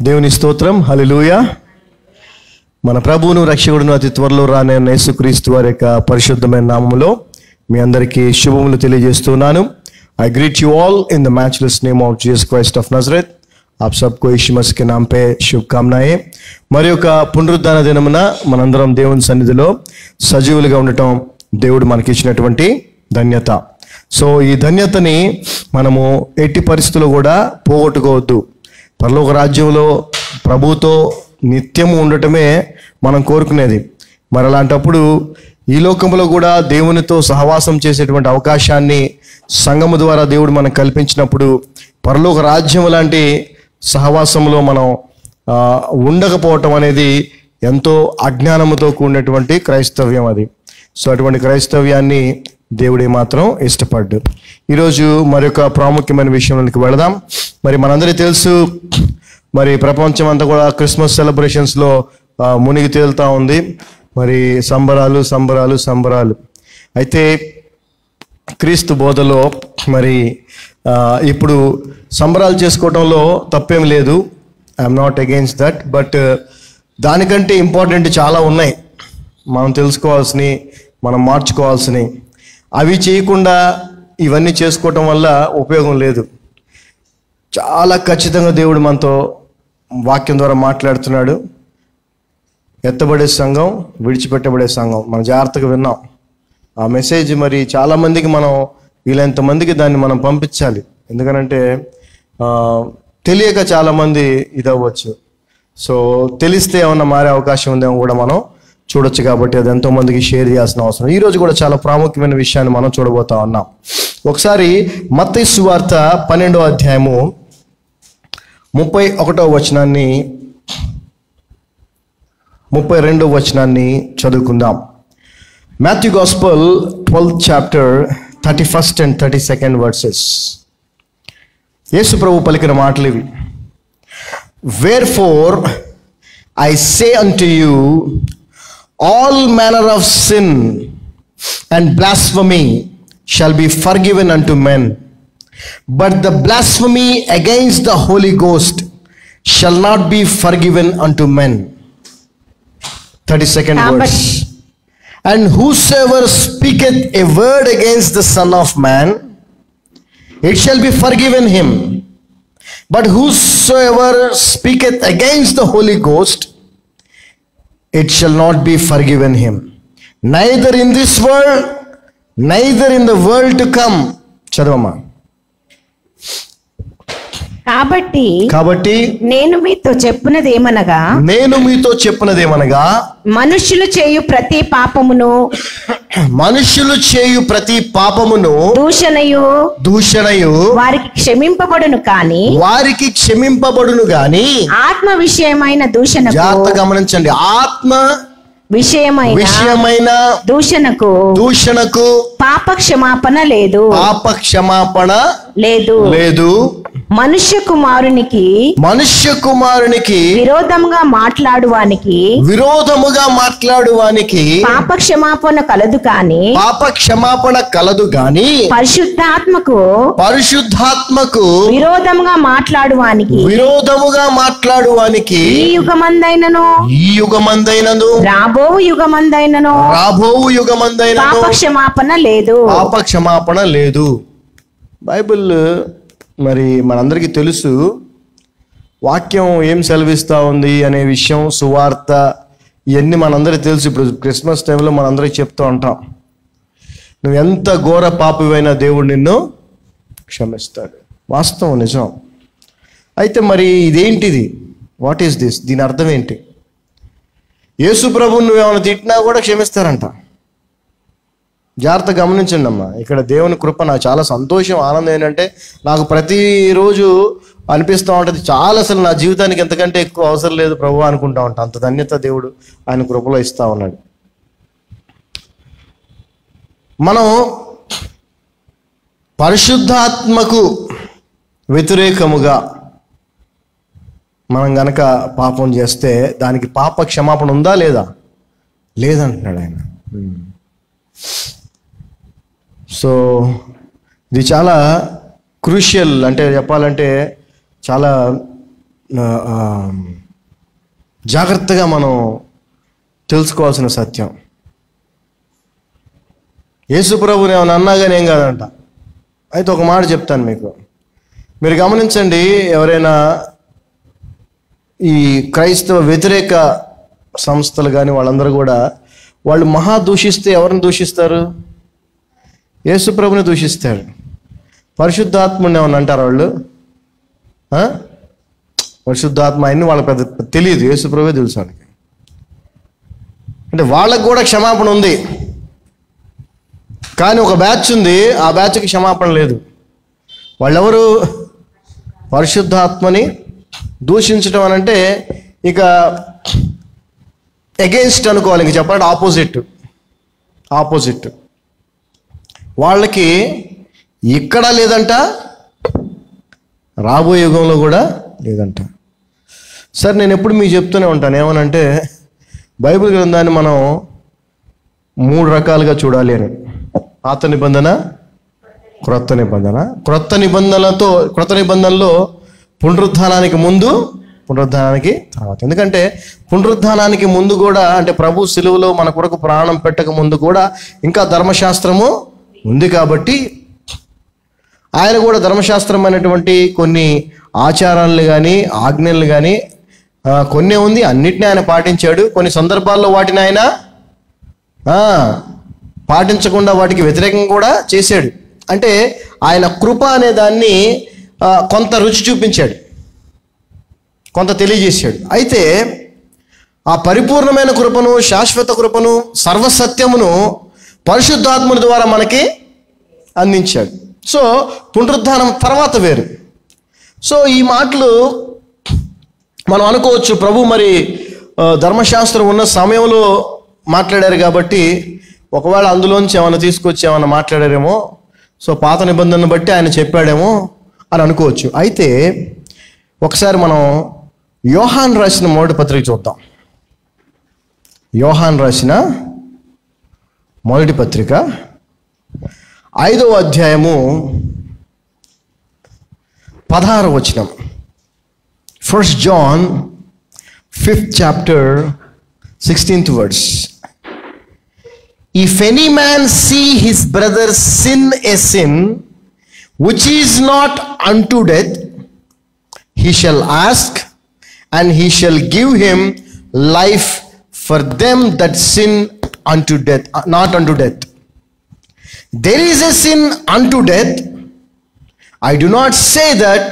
దేవుని స్తోత్రం. హల్లెలూయా. మన ప్రభువును రక్షకుడును అతి త్వరలో రానైన యేసుక్రీస్తు వారి యొక్క పరిశుద్ధమైన నామములో మీ అందరికీ శుభములు తెలియజేస్తున్నాను. I greet you all in the matchless name of Jesus Christ of Nazareth. आप सबको यीशु मसीह के नाम पे शुभकामनाएं. మరి ఒక పునరుద్ధాన దినమున మనందరం దేవుని సన్నిధిలో సజీవులుగా ఉండటం దేవుడు మనకి ఇచ్చినటువంటి ధన్యత. సో ఈ ధన్యతని మనము ఎట్టి పరిస్థితుల్లో కూడా పోగొట్టుకోవద్దు. పరలోక రాజ్యంలో ప్రభుతో నిత్యము ఉండటమే మనం కోరుకునేది. మరి అలాంటప్పుడు ఈ లోకంలో కూడా దేవునితో సహవాసం చేసేటువంటి అవకాశాన్ని సంఘము ద్వారా దేవుడు మనకు కల్పించినప్పుడు పరలోక రాజ్యం లాంటి సహవాసంలో మనం ఉండకపోవటం అనేది ఎంతో అజ్ఞానముతో కూడినటువంటి క్రైస్తవ్యం అది. సో అటువంటి క్రైస్తవ్యాన్ని దేవుడే మాత్రం ఇష్టపడ్డు. ఈరోజు మరొక ప్రాముఖ్యమైన విషయంలోకి వెళదాం. మరి మనందరికీ తెలుసు, మరి ప్రపంచం అంతా కూడా క్రిస్మస్ సెలబ్రేషన్స్లో మునిగి తేలుతూ ఉంది. మరి సంబరాలు సంబరాలు సంబరాలు. అయితే క్రీస్తు బోధలో మరి ఇప్పుడు సంబరాలు చేసుకోవడంలో తప్పేం లేదు. I'm not against that. But దానికంటే ఇంపార్టెంట్ చాలా ఉన్నాయి మనం తెలుసుకోవాల్సినవి, మనం మార్చుకోవాల్సినవి. అవి చేయకుండా ఇవన్నీ చేసుకోవటం వల్ల ఉపయోగం లేదు. చాలా ఖచ్చితంగా దేవుడు మనతో వాక్యం ద్వారా మాట్లాడుతున్నాడు. ఎత్తబడే సంఘం, విడిచిపెట్టబడే సంఘం. మనం జాగ్రత్తగా విన్నాం ఆ మెసేజ్. మరి చాలామందికి మనం వీలైనంత మందికి దాన్ని మనం పంపించాలి. ఎందుకనంటే తెలియక చాలామంది ఇదవ్వచ్చు. సో తెలిస్తే ఏమన్నా మారే అవకాశం ఉందేమో కూడా మనం చూడొచ్చు. కాబట్టి అది ఎంతో మందికి షేర్ చేయాల్సిన అవసరం. ఈరోజు కూడా చాలా ప్రాముఖ్యమైన విషయాన్ని మనం చూడబోతా ఉన్నాం. ఒకసారి మత్తయి సువార్త 12వ అధ్యాయము 31వ వచనాన్ని 32వ వచనాన్ని చదువుకుందాం. Matthew Gospel 12th chapter 31st and 32nd verses. యేసు ప్రభు పలికిన మాటలు ఇవి. Wherefore I say unto you, all manner of sin and blasphemy shall be forgiven unto men, but the blasphemy against the Holy Ghost shall not be forgiven unto men. 32nd verse. And whosoever speaketh a word against the Son of Man, it shall be forgiven him. But whosoever speaketh against the Holy Ghost, it shall not be forgiven him. Neither in this world, neither in the world to come. చదవమ్మా. కాబట్టి నేను మీతో చెప్పున్నదేమనగా మనుష్యులు చేయు ప్రతి పాపమును దూషణయు వారికి క్షమింపబడును గాని ఆత్మ విషయమైన దూషణ, జాగ్రత్త గమనించండి, ఆత్మ విషయమైన దూషణకు పాప క్షమాపణ లేదు. మనుష్య కుమారునికి విరోధముగా మాట్లాడువానికి పాప క్షమాపణ కలదు కాని పరిశుద్ధాత్మకు విరోధముగా మాట్లాడువానికి ఈ యుగమందైనను రాబోవు యుగమందైనను పాప క్షమాపణ లేదు. బైబిల్ మరి మనందరికీ తెలుసు, వాక్యం ఏం సెలవిస్తూ ఉంది అనే విషయం, సువార్త, ఇవన్నీ మనందరికీ తెలుసు. ఇప్పుడు క్రిస్మస్ టైంలో మనందరికీ చెప్తూ ఉంటాం, నువ్వు ఎంత ఘోర పాపివైనా దేవుడు నిన్ను క్షమిస్తాడు. వాస్తవం, నిజం. అయితే మరి ఇదేంటిది? What is this? దీని అర్థం ఏంటి? యేసు ప్రభువు నువ్వేమైనా తిట్టినా కూడా క్షమిస్తారంట. జాగ్రత్త గమనించండి అమ్మా. ఇక్కడ దేవుని కృప, నాకు చాలా సంతోషం, ఆనందం ఏంటంటే నాకు ప్రతిరోజు అనిపిస్తూ ఉంటుంది, చాలా అసలు నా జీవితానికి ఎంతకంటే ఎక్కువ అవసరం లేదు ప్రభు అనుకుంటా ఉంటా. అంత ధన్యత దేవుడు ఆయన కృపలో ఇస్తూ ఉన్నాడు. మనం పరిశుద్ధాత్మకు వ్యతిరేకముగా మనం గనక పాపం చేస్తే దానికి పాప క్షమాపణ ఉందా లేదా? లేదంటున్నాడు ఆయన. సో ఇది చాలా క్రూషియల్, అంటే చెప్పాలంటే చాలా జాగ్రత్తగా మనం తెలుసుకోవాల్సిన సత్యం. యేసు ప్రభుని ఏమైనా అన్నా కానీ ఏం కాదంట. అయితే ఒక మాట చెప్తాను మీకు, మీరు గమనించండి. ఎవరైనా ఈ క్రైస్తవ వ్యతిరేక సంస్థలు కానీ వాళ్ళందరూ కూడా వాళ్ళు మహా దూషిస్తే ఎవరిని దూషిస్తారు? యేసు ప్రభుని దూషిస్తాడు. పరిశుద్ధాత్మని ఏమన్నా అంటారు వాళ్ళు? పరిశుద్ధాత్మ అన్ని వాళ్ళకి పెద్ద తెలియదు, యేసు ప్రభువే తెలుసు వాళ్ళకి. అంటే వాళ్ళకు కూడా క్షమాపణ ఉంది, కానీ ఒక బ్యాచ్ ఉంది, ఆ బ్యాచ్కి క్షమాపణ లేదు. వాళ్ళెవరు? పరిశుద్ధాత్మని దూషించడం అని అంటే ఇక అగెయిన్స్ట్ అనుకోవాలి, ఇంక చెప్పాలంటే ఆపోజిట్. వాళ్ళకి ఇక్కడ లేదంట, రాబోయే యుగంలో కూడా లేదంట. సరే, నేను ఎప్పుడు మీకు చెప్తూనే ఉంటాను ఏమనంటే, బైబిల్ గ్రంథాన్ని మనం 3 రకాలుగా చూడాలి అని. పాత నిబంధన, క్రొత్త నిబంధన. క్రొత్త నిబంధనలో పునరుద్ధానానికి ముందు, పునరుద్ధానానికి తర్వాత. ఎందుకంటే పునరుద్ధానానికి ముందు కూడా, అంటే ప్రభు సిలువలో మన కొరకు ప్రాణం పెట్టక ముందు కూడా ఇంకా ధర్మశాస్త్రము ఉంది. కాబట్టి ఆయన కూడా ధర్మశాస్త్రం అనేటువంటి కొన్ని ఆచారాలను కానీ ఆజ్ఞలు కానీ కొన్ని ఉంది, అన్నిటినీ ఆయన పాటించాడు. కొన్ని సందర్భాల్లో వాటిని ఆయన పాటించకుండా వాటికి వ్యతిరేకంగా కూడా చేశాడు. అంటే ఆయన కృప అనే దాన్ని కొంత రుచి చూపించాడు, కొంత తెలియజేశాడు. అయితే ఆ పరిపూర్ణమైన కృపను, శాశ్వత కృపను, సర్వసత్యమును పరిశుద్ధాత్ముని ద్వారా మనకి అందించాడు. సో పునరుద్ధానం తర్వాత వేరు. సో ఈ మాటలు మనం అనుకోవచ్చు, ప్రభు మరి ధర్మశాస్త్రం ఉన్న సమయంలో మాట్లాడారు కాబట్టి ఒకవేళ అందులోంచి ఏమైనా తీసుకొచ్చి ఏమైనా మాట్లాడారేమో, సో పాత నిబంధనను బట్టి ఆయన చెప్పాడేమో అని అనుకోవచ్చు. అయితే ఒకసారి మనం యోహాన్ రాసిన మొదటి పత్రిక చూద్దాం. యోహాన్ రాసిన మొదటి పత్రిక 5వ అధ్యాయము 16వ వచనం. 1 John 5th chapter 16th verse. If any man see his brother sin a sin which is not unto death, he shall ask, and he shall give him life for them that sin unto death, not unto death. There is a sin unto death. I do not say that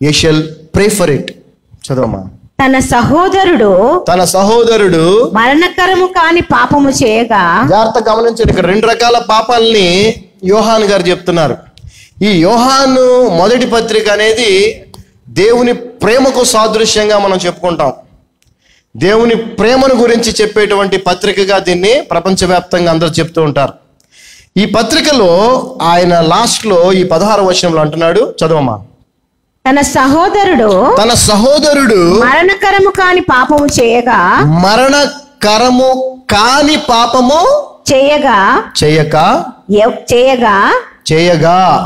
ye shall pray for it. చదవమ్మా. తన సహోదరుడు మరణకరము కాని పాపము చేయగా. జాగ్రత్త గమనించండి, ఇక్కడ 2 రకాల పాపాలని యోహాను గారు చెప్తున్నారు. ఈ యోహాను మొదటి పత్రిక అనేది దేవుని ప్రేమకు సాదృశ్యంగా మనం చెప్పుకుంటాం. దేవుని ప్రేమను గురించి చెప్పేటువంటి పత్రికగా దీన్ని ప్రపంచవ్యాప్తంగా అందరూ చెప్తూ ఉంటారు. ఈ పత్రికలో ఆయన లాస్ట్లో ఈ 16వ వచనంలో అంటున్నాడు, చదవమ్మా. తన సహోదరుడు మరణకరము కాని పాపము చేయగా. మరణకరము కాని పాపము చేయగా.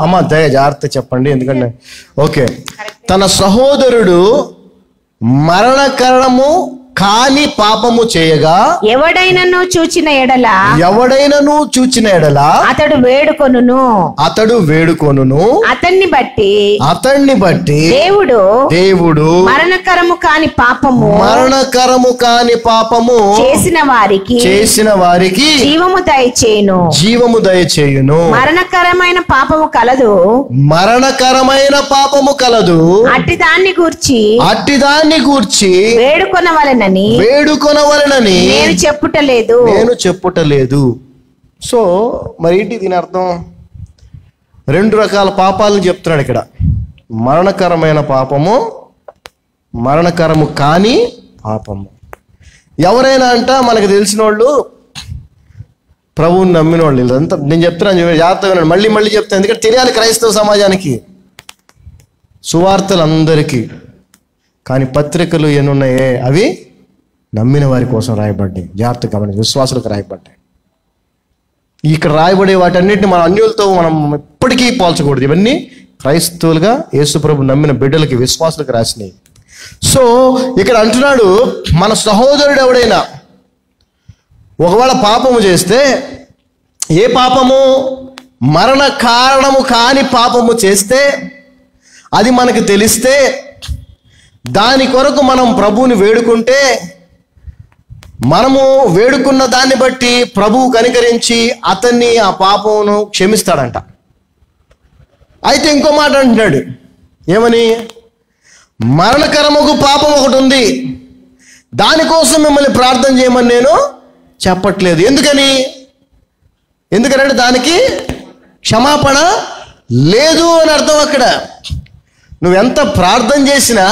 అమ్మ దయ జాగ్రత్త చెప్పండి, ఎందుకంటే ఓకే. తన సహోదరుడు మరణకరము కాని పాపము చేయగా ఎవడైనను చూచిన ఎడల అతడు వేడుకొనును. అతన్ని బట్టి దేవుడు మరణకరము కాని పాపము చేసిన వారికి జీవము దయచేయును. మరణకరమైన పాపము కలదు. అట్టి దాన్ని గూర్చి వేడుకొనవలెనని నేను చెప్పుటలేదు. సో మరి ఏంటి దీని అర్థం? 2 రకాల పాపాలను చెప్తున్నాడు ఇక్కడ. మరణకరమైన పాపము, మరణకరము కాని పాపము. ఎవరైనా అంట మనకు తెలిసిన వాళ్ళు, ప్రభువుని నమ్మిన వాళ్ళు, ఇదంతా నేను చెప్తున్నాను జాగ్రత్తగా మళ్ళీ చెప్తాను, ఎందుకంటే తెలియాలి క్రైస్తవ సమాజానికి, సువార్తలు అందరికీ. కానీ పత్రికలు ఎన్నున్నాయే అవి నమ్మిన వారి కోసం రాయబడ్డాయి. జాగ్రత్త గమనించి, విశ్వాసులకు రాయబడ్డాయి. ఇక్కడ రాయబడే వాటన్నిటిని మన అన్యులతో మనం ఎప్పటికీ పోల్చకూడదు. ఇవన్నీ క్రైస్తవులుగా యేసుప్రభు నమ్మిన బిడ్డలకి, విశ్వాసులకు రాసినాయి. సో ఇక్కడ అంటున్నాడు, మన సహోదరుడు ఎవడైనా ఒకవేళ పాపము చేస్తే, ఏ పాపము? మరణ కారణము కాని పాపము చేస్తే, అది మనకు తెలిస్తే, దాని కొరకు మనం ప్రభువుని వేడుకుంటే, మనము వేడుకున్న దాన్ని బట్టి ప్రభువు కనికరించి అతన్ని ఆ పాపమును క్షమిస్తాడంట. అయితే ఇంకో మాట అంటున్నాడు, ఏమని? మరణకరముకు పాపం ఒకటి ఉంది, దానికోసం మిమ్మల్ని ప్రార్థన చేయమని నేను చెప్పట్లేదు. ఎందుకనంటే దానికి క్షమాపణ లేదు అని అర్థం. అక్కడ నువ్వెంత ప్రార్థన చేసినా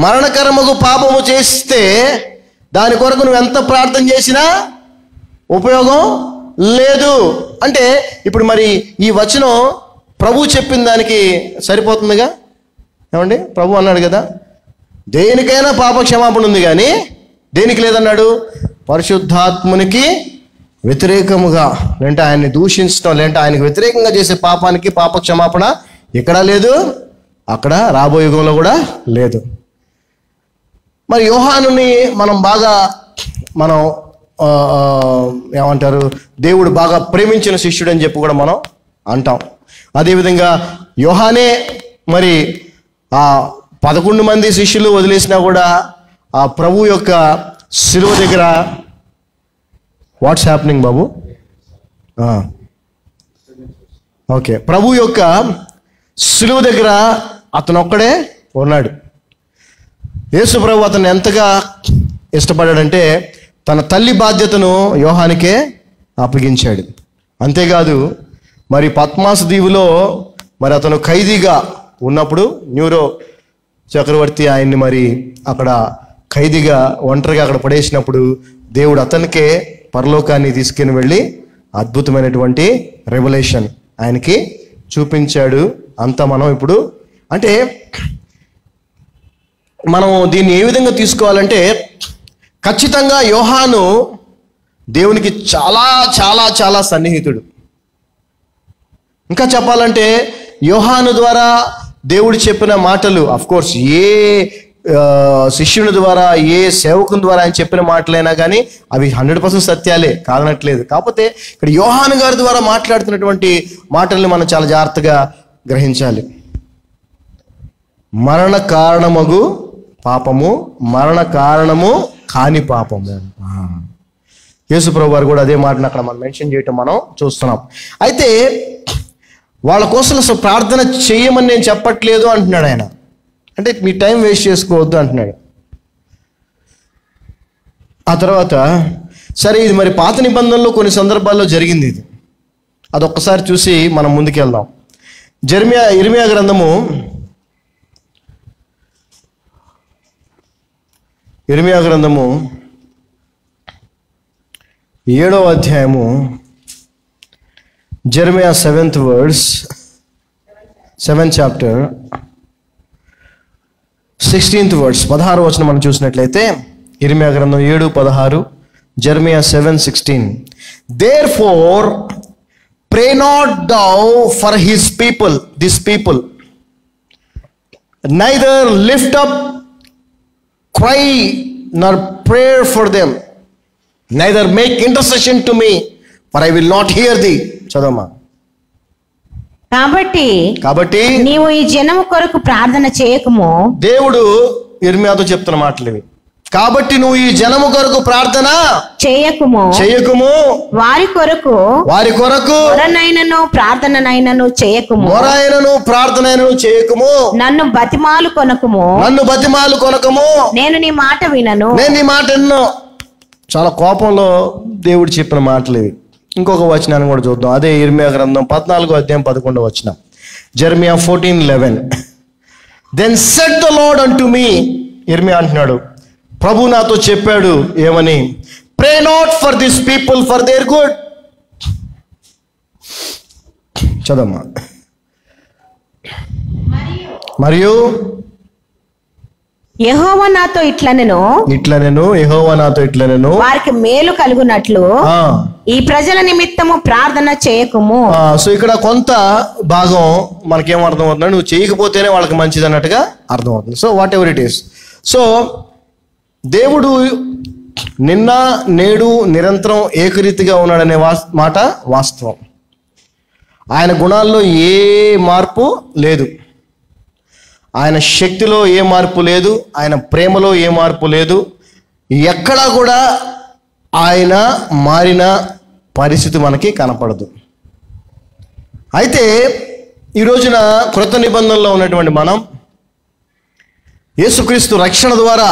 మరణకరముకు పాపము చేస్తే దాని కొరకు నువ్వెంత ప్రార్థన చేసినా ఉపయోగం లేదు. అంటే ఇప్పుడు మరి ఈ వచనం ప్రభు చెప్పిన దానికి సరిపోతుందిగా. ఏమండి, ప్రభు అన్నాడు కదా, దేనికైనా పాప క్షమాపణ ఉంది, కానీ దేనికి లేదన్నాడు? పరిశుద్ధాత్మునికి వ్యతిరేకముగా, లేదంటే ఆయన్ని దూషించడం, లేదంటే ఆయనకు వ్యతిరేకంగా చేసే పాపానికి పాప క్షమాపణ ఇక్కడ లేదు, అక్కడ రాబోయే యుగంలో కూడా లేదు. మరి యోహానుని మనం ఏమంటారు, దేవుడు బాగా ప్రేమించిన శిష్యుడు అని చెప్పి కూడా మనం అంటాం. అదేవిధంగా యోహానే మరి ఆ 11 మంది శిష్యులు వదిలేసినా కూడా ఆ ప్రభు యొక్క శిలువ దగ్గర వాట్స్ హ్యాపెనింగ్ బాబు? ఓకే, ప్రభు యొక్క శిలువ దగ్గర అతను ఒక్కడే ఉన్నాడు. యేసు ప్రభు అతను ఎంతగా ఇష్టపడాడంటే తన తల్లి బాధ్యతను యోహానికే అప్పగించాడు. అంతేకాదు మరి పద్మాసు దీవులో మరి అతను ఖైదీగా ఉన్నప్పుడు న్యూరో చక్రవర్తి ఆయన్ని మరి అక్కడ ఖైదీగా ఒంటరిగా అక్కడ పడేసినప్పుడు దేవుడు అతనికే పరలోకాన్ని తీసుకుని వెళ్ళి అద్భుతమైనటువంటి రెవల్యూషన్ ఆయనకి చూపించాడు. అంతా మనం ఇప్పుడు అంటే మనం దీన్ని ఏ విధంగా తీసుకోవాలంటే, ఖచ్చితంగా యోహాను దేవునికి చాలా చాలా చాలా సన్నిహితుడు. ఇంకా చెప్పాలంటే యోహాను ద్వారా దేవుడు చెప్పిన మాటలు, అఫ్కోర్స్ ఏ శిష్యుని ద్వారా, ఏ సేవకుని ద్వారా ఆయన చెప్పిన మాటలైనా కానీ అవి 100% సత్యాలే, కాదనట్లేదు. కాకపోతే ఇక్కడ యోహాను గారి ద్వారా మాట్లాడుతున్నటువంటి మాటల్ని మనం చాలా జాగ్రత్తగా గ్రహించాలి. మరణ కారణమగు పాపము, మరణ కారణము కాని పాపము. యేసు ప్రభు వారు కూడా అదే మాటను అక్కడ మనం మెన్షన్ చేయటం మనం చూస్తున్నాం. అయితే వాళ్ళ కోసం అసలు ప్రార్థన చేయమని నేను చెప్పట్లేదు అంటున్నాడు ఆయన. అంటే మీ టైం వేస్ట్ చేసుకోవద్దు అంటున్నాడు. ఆ తర్వాత సరే, ఇది మరి పాత నిబంధనలో కొన్ని సందర్భాల్లో జరిగింది. ఇది అదొక్కసారి చూసి మనం ముందుకెళ్దాం. ఇర్మియా గ్రంథము 7వ అధ్యాయము, Jeremiah 7th verse, 7th chapter 16th verse, 16వ వచనం మనం చూసినట్లయితే ఇర్మియా గ్రంథం 7:16, Jeremiah 7:16. Therefore pray not thou for his people, this people, neither lift up cry nor prayer for them, neither make intercession to me, for I will not hear thee. చదవమ్మా. కాబట్టి నీవు ఈ జనము కొరకు ప్రార్థన చేయకుము. దేవుడు ఇర్మియాతో చెప్తున్న మాటలు ఇవి. కాబట్టి నువ్వు ఈ జనము కొరకు ప్రార్థన చేయకుము, వారి కొరకు మొరనైనను ప్రార్థననైనను చేయకుము, నన్ను బతిమాలు కొనకుము, నేను నీ మాట వినను. చాలా కోపంలో దేవుడు చెప్పిన మాటలు ఇవి. ఇంకొక వచనాన్ని కూడా చూద్దాం. అదే ఇర్మియా గ్రంథం 14వ అధ్యాయం 11వ వచనం, Jeremiah 14:11. Then said the Lord unto me, ఇర్మియా అంటున్నాడు, ప్రభు నాతో చెప్పాడు ఏమని? Pray not for this people for their good. చదమ్మా. మరియు యెహోవా నాతో ఇట్లనెను, వారికి మేలు కలుగునట్లు ఈ ప్రజల నిమిత్తము ప్రార్థన చేయకుము. సో ఇక్కడ కొంత భాగం మనకేం అర్థం అవుతుంది, నువ్వు చేయకపోతేనే వాళ్ళకి మంచిది అన్నట్టుగా అర్థం అవుతుంది. So what ever it is, so దేవుడు నిన్న నేడు నిరంతరం ఏకరీతిగా ఉన్నాడనే మాట వాస్తవం. ఆయన గుణాల్లో ఏ మార్పు లేదు, ఆయన శక్తిలో ఏ మార్పు లేదు, ఆయన ప్రేమలో ఏ మార్పు లేదు. ఎక్కడా కూడా ఆయన మారిన పరిస్థితి మనకి కనపడదు. అయితే ఈ రోజున క్రొత్త నిబంధనలో ఉన్నటువంటి మనం యేసుక్రీస్తు రక్షణ ద్వారా,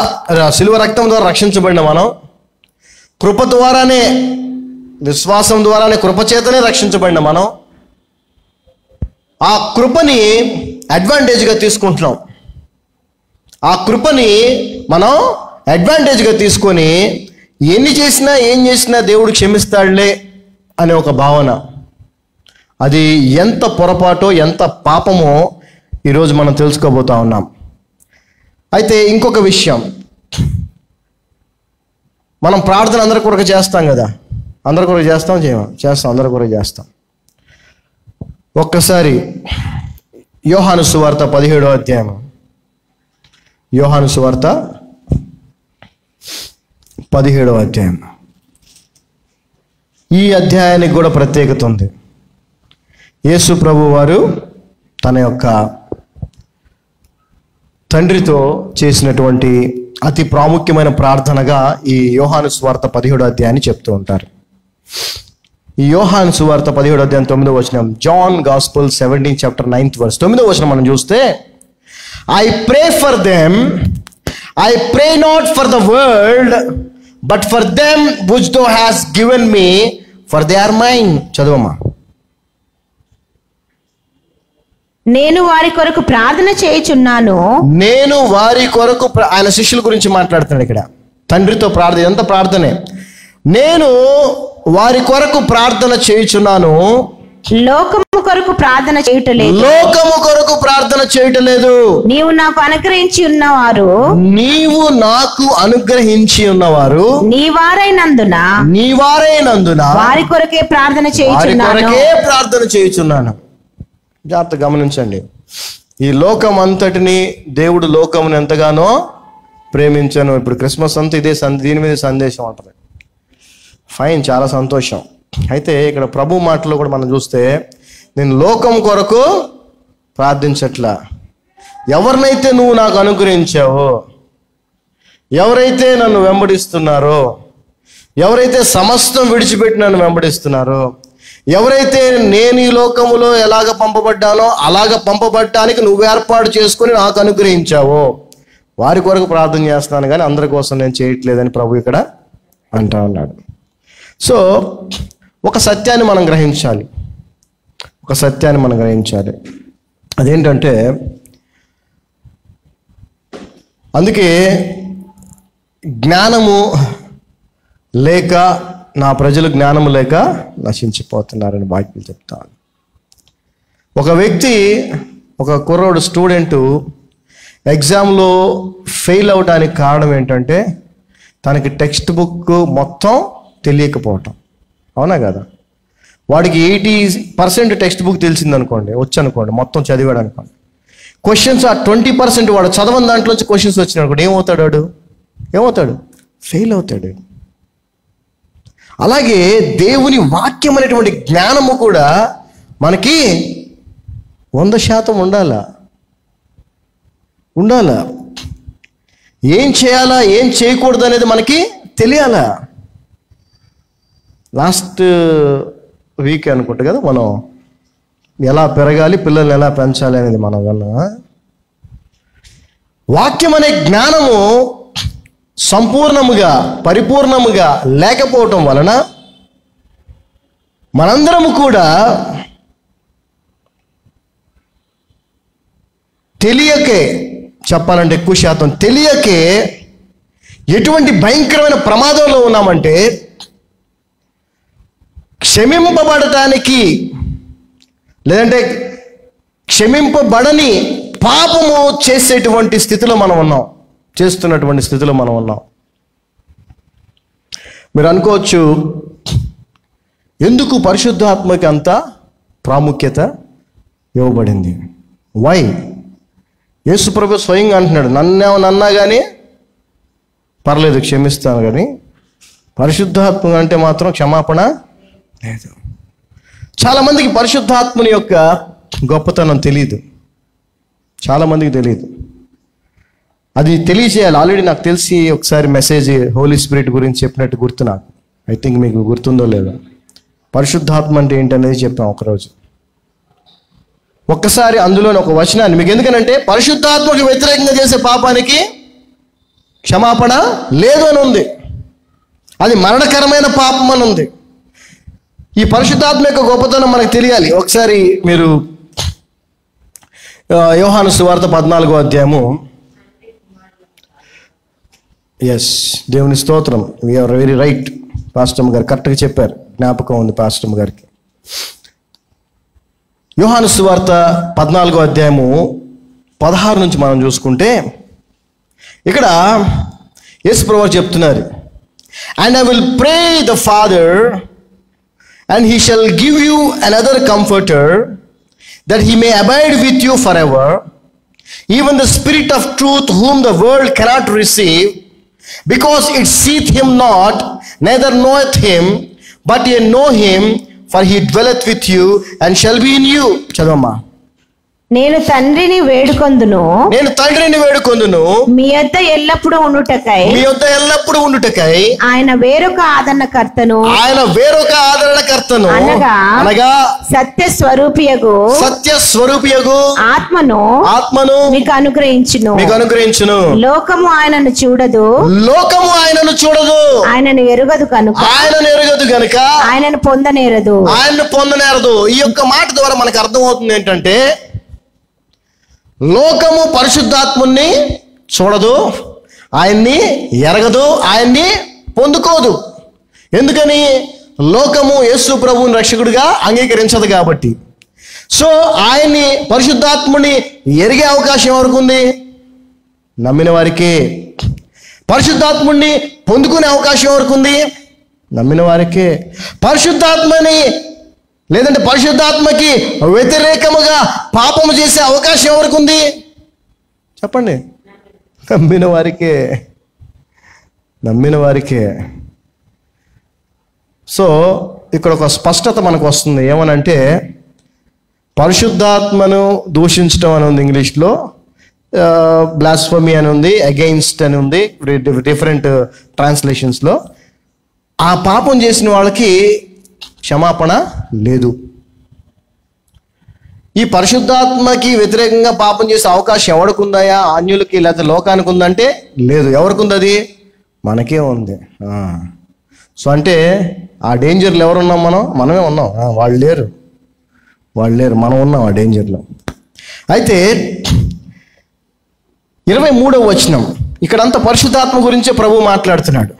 శిలువ రక్తం ద్వారా రక్షించబడిన మనం, కృప ద్వారానే, విశ్వాసం ద్వారానే, కృపచేతనే రక్షించబడిన మనం ఆ కృపని అడ్వాంటేజ్గా తీసుకుంటున్నాం. ఆ కృపని మనం అడ్వాంటేజ్గా తీసుకొని ఎన్ని చేసినా ఏం చేసినా దేవుడు క్షమిస్తాడులే అనే ఒక భావన, అది ఎంత పొరపాటో ఎంత పాపమో ఈరోజు మనం తెలుసుకోబోతా ఉన్నాం. అయితే ఇంకొక విషయం, మనం ప్రార్థన అందరి కొరకు చేస్తాం కదా, అందరి కొరకు చేస్తాం చేస్తాం అందరి కొరకు చేస్తాం. ఒక్కసారి యోహాను సువార్త 17వ అధ్యాయం, యోహాను సువార్త 17వ అధ్యాయం. ఈ అధ్యాయానికి కూడా ప్రత్యేకత ఉంది. యేసు ప్రభు వారు తన యొక్క తండ్రితో చేసినటువంటి అతి ప్రాముఖ్యమైన ప్రార్థనగా ఈ యోహాను సువార్త 17వ అధ్యాయాన్ని చెప్తూ ఉంటారు. ఈ యోహాను సువార్త 17వ అధ్యాయం 9వ వచనం, John gospel 17 chapter 9th verse 9వ వచనం మనం చూస్తే, I pray for them, I pray not for the world but for them which thou hast given me, for they are mine. చదవమ్మా. నేను వారి కొరకు ప్రార్థన చేయుచున్నాను. నేను వారి కొరకు, ఆయన శిష్యుల గురించి మాట్లాడుతున్నాడు ఇక్కడ. తండ్రితో ప్రార్థన, ఎంత ప్రార్థనే. నేను వారి కొరకు ప్రార్థన చేయుచున్నాను, లోకము కొరకు ప్రార్థన చేయటలేదు. లోకము కొరకు ప్రార్థన చేయటలేదు. నీవు నాకు అనుగ్రహించి ఉన్నవారు, నీవు నాకు అనుగ్రహించి ఉన్నవారు నీవారైనందున వారి కొరకే ప్రార్థన చేయుచున్నాను. జాగ్రత్త గమనించండి. ఈ లోకం అంతటిని దేవుడు లోకమును ఎంతగానో ప్రేమించాను. ఇప్పుడు క్రిస్మస్ అంతా ఇదే దీని మీద సందేశం ఉంటుంది. ఫైన్, చాలా సంతోషం. అయితే ఇక్కడ ప్రభు మాటలో కూడా మనం చూస్తే, నేను లోకం కొరకు ప్రార్థించట్లా. ఎవరినైతే నువ్వు నాకు అనుగ్రహించావో, ఎవరైతే నన్ను వెంబడిస్తున్నారో, ఎవరైతే సమస్తం విడిచిపెట్టి నన్ను వెంబడిస్తున్నారో, ఎవరైతే నేను ఈ లోకములో ఎలాగ పంపబడ్డానో అలాగ పంపబడ్డానికి నువ్వు ఏర్పాటు చేసుకొని నాకు అనుగ్రహించావో వారి కొరకు ప్రార్థన చేస్తున్నాను, కానీ అందరి కోసం నేను చేయట్లేదని ప్రభు ఇక్కడ అంటా ఉన్నాడు. సో ఒక సత్యాన్ని మనం గ్రహించాలి, అదేంటంటే, అందుకే జ్ఞానము లేక నా ప్రజలు జ్ఞానము లేక నశించిపోతున్నారని వాక్యం చెప్తాను. ఒక వ్యక్తి, ఒక కుర్రోడు స్టూడెంటు ఎగ్జామ్లో ఫెయిల్ అవడానికి కారణం ఏంటంటే తనకి టెక్స్ట్ బుక్ మొత్తం తెలియకపోవటం. అవునా కదా? వాడికి 80% టెక్స్ట్ బుక్ తెలిసిందనుకోండి, వచ్చనుకోండి, మొత్తం చదివాడు అనుకోండి, క్వశ్చన్స్ ఆ 20% వాడు చదవని దాంట్లోంచి క్వశ్చన్స్ వచ్చినాయి అనుకోండి, ఏమవుతాడు? ఫెయిల్ అవుతాడు. అలాగే దేవుని వాక్యం అనేటువంటి జ్ఞానము కూడా మనకి 100% ఉండాలా. ఏం చేయాలా, ఏం చేయకూడదు అనేది మనకి తెలియాలా. లాస్ట్ వీక్ అనుకుంటా కదా మనం ఎలా పెరగాలి, పిల్లల్ని ఎలా పెంచాలి అనేది మనం విన్నా. వాక్యం అనే జ్ఞానము సంపూర్ణముగా, పరిపూర్ణముగా లేకపోవటం వలన మనందరము కూడా తెలియకే, చెప్పాలంటే ఎక్కువ శాతం తెలియకే ఎటువంటి భయంకరమైన ప్రమాదంలో ఉన్నామంటే, క్షమింపబడటానికి లేదంటే క్షమింపబడని పాపము చేస్తున్నటువంటి స్థితిలో మనం ఉన్నాం. మీరు అనుకోవచ్చు, ఎందుకు పరిశుద్ధాత్మకి అంత ప్రాముఖ్యత ఇవ్వబడింది? వై? యేసు ప్రభు స్వయంగా అంటున్నాడు, నన్నా కానీ పర్లేదు క్షమిస్తాను, కానీ పరిశుద్ధాత్మ అంటే మాత్రం క్షమాపణ లేదు. చాలామందికి పరిశుద్ధాత్మని యొక్క గొప్పతనం తెలియదు, చాలామందికి తెలియదు. అది తెలియజేయాలి. ఆల్రెడీ నాకు తెలిసి ఒకసారి మెసేజ్ హోలీ స్పిరిట్ గురించి చెప్పినట్టు గుర్తు నాకు. ఐ థింక్ మీకు గుర్తుందో లేదో. పరిశుద్ధాత్మ అంటే ఏంటనేది చెప్పాం ఒకరోజు. ఒక్కసారి అందులోని ఒక వచనాన్ని మీకు, ఎందుకనంటే పరిశుద్ధాత్మకు వ్యతిరేకంగా చేసే పాపానికి క్షమాపణ లేదు అని ఉంది, అది మరణకరమైన పాపం అని ఉంది. ఈ పరిశుద్ధాత్మ యొక్క గొప్పతనం మనకు తెలియాలి. ఒకసారి మీరు యోహాను సువార్త 14వ అధ్యాయము, ఎస్, దేవుని స్తోత్రం, వీఆర్ వెరీ రైట్. పాస్టమ్ గారు కరెక్ట్గా చెప్పారు, జ్ఞాపకం ఉంది పాస్టమ్ గారికి. యోహాను సువార్త 14వ అధ్యాయము 16 నుంచి మనం చూసుకుంటే ఇక్కడ యేసు ప్రభువు చెప్తున్నారు, and I will pray the father and he shall give you another comforter, that he may abide with you forever, even the Spirit of truth, whom the world cannot receive, because it seeth him not, neither knoweth him, but ye know him, for he dwelleth with you and shall be in you. చదవమ్మా. నేను తండ్రిని వేడుకొందును, మీ యొద్ద ఎల్లప్పుడూ ఉండుటకై ఆయన వేరొక ఆదరణకర్తను అనగా సత్య స్వరూపియగు ఆత్మను మీకు అనుగ్రహించును. లోకము ఆయనను చూడదు, ఆయనను ఎరుగదు కనుక ఆయనను పొందనేరదు. ఈ యొక్క మాట ద్వారా మనకు అర్థమవుతుంది ఏంటంటే, లోకము పరిశుద్ధాత్ముని చూడదు, ఆయన్ని ఎరగదు, ఆయన్ని పొందుకోదు. ఎందుకని? లోకము యేసు ప్రభువుని రక్షకుడిగా అంగీకరించదు కాబట్టి. సో ఆయన్ని, పరిశుద్ధాత్ముని ఎరిగే అవకాశం ఎవరికి ఉంది? నమ్మిన వారికే. పరిశుద్ధాత్ముని పొందుకునే అవకాశం ఎవరికి ఉంది? నమ్మిన వారికే. పరిశుద్ధాత్మని లేదంటే పరిశుద్ధాత్మకి వ్యతిరేకముగా పాపము చేసే అవకాశం ఎవరికి ఉంది? చెప్పండి. నమ్మిన వారికే. సో ఇక్కడ ఒక స్పష్టత మనకు వస్తుంది. ఏమనంటే, పరిశుద్ధాత్మను దూషించడం అని ఉంది ఇంగ్లీష్లో, బ్లాస్ఫమీ అని ఉంది, అగెయిన్స్ట్ అని ఉంది డిఫరెంట్ ట్రాన్స్లేషన్స్లో. ఆ పాపం చేసిన వాళ్ళకి క్షమాపణ లేదు. ఈ పరిశుద్ధాత్మకి వ్యతిరేకంగా పాపం చేసే అవకాశం ఎవరికి ఉందాయా? అన్యులకి లేకపోతే లోకానికి ఉందంటే లేదు. ఎవరికి ఉంది? అది మనకే ఉంది. సో అంటే ఆ డేంజర్లు ఎవరున్నాం? మనమే ఉన్నాం. వాళ్ళు లేరు, మనం ఉన్నాం ఆ డేంజర్లో. అయితే 23వ వచనం, ఇక్కడంతా పరిశుద్ధాత్మ గురించే ప్రభు మాట్లాడుతున్నాడు.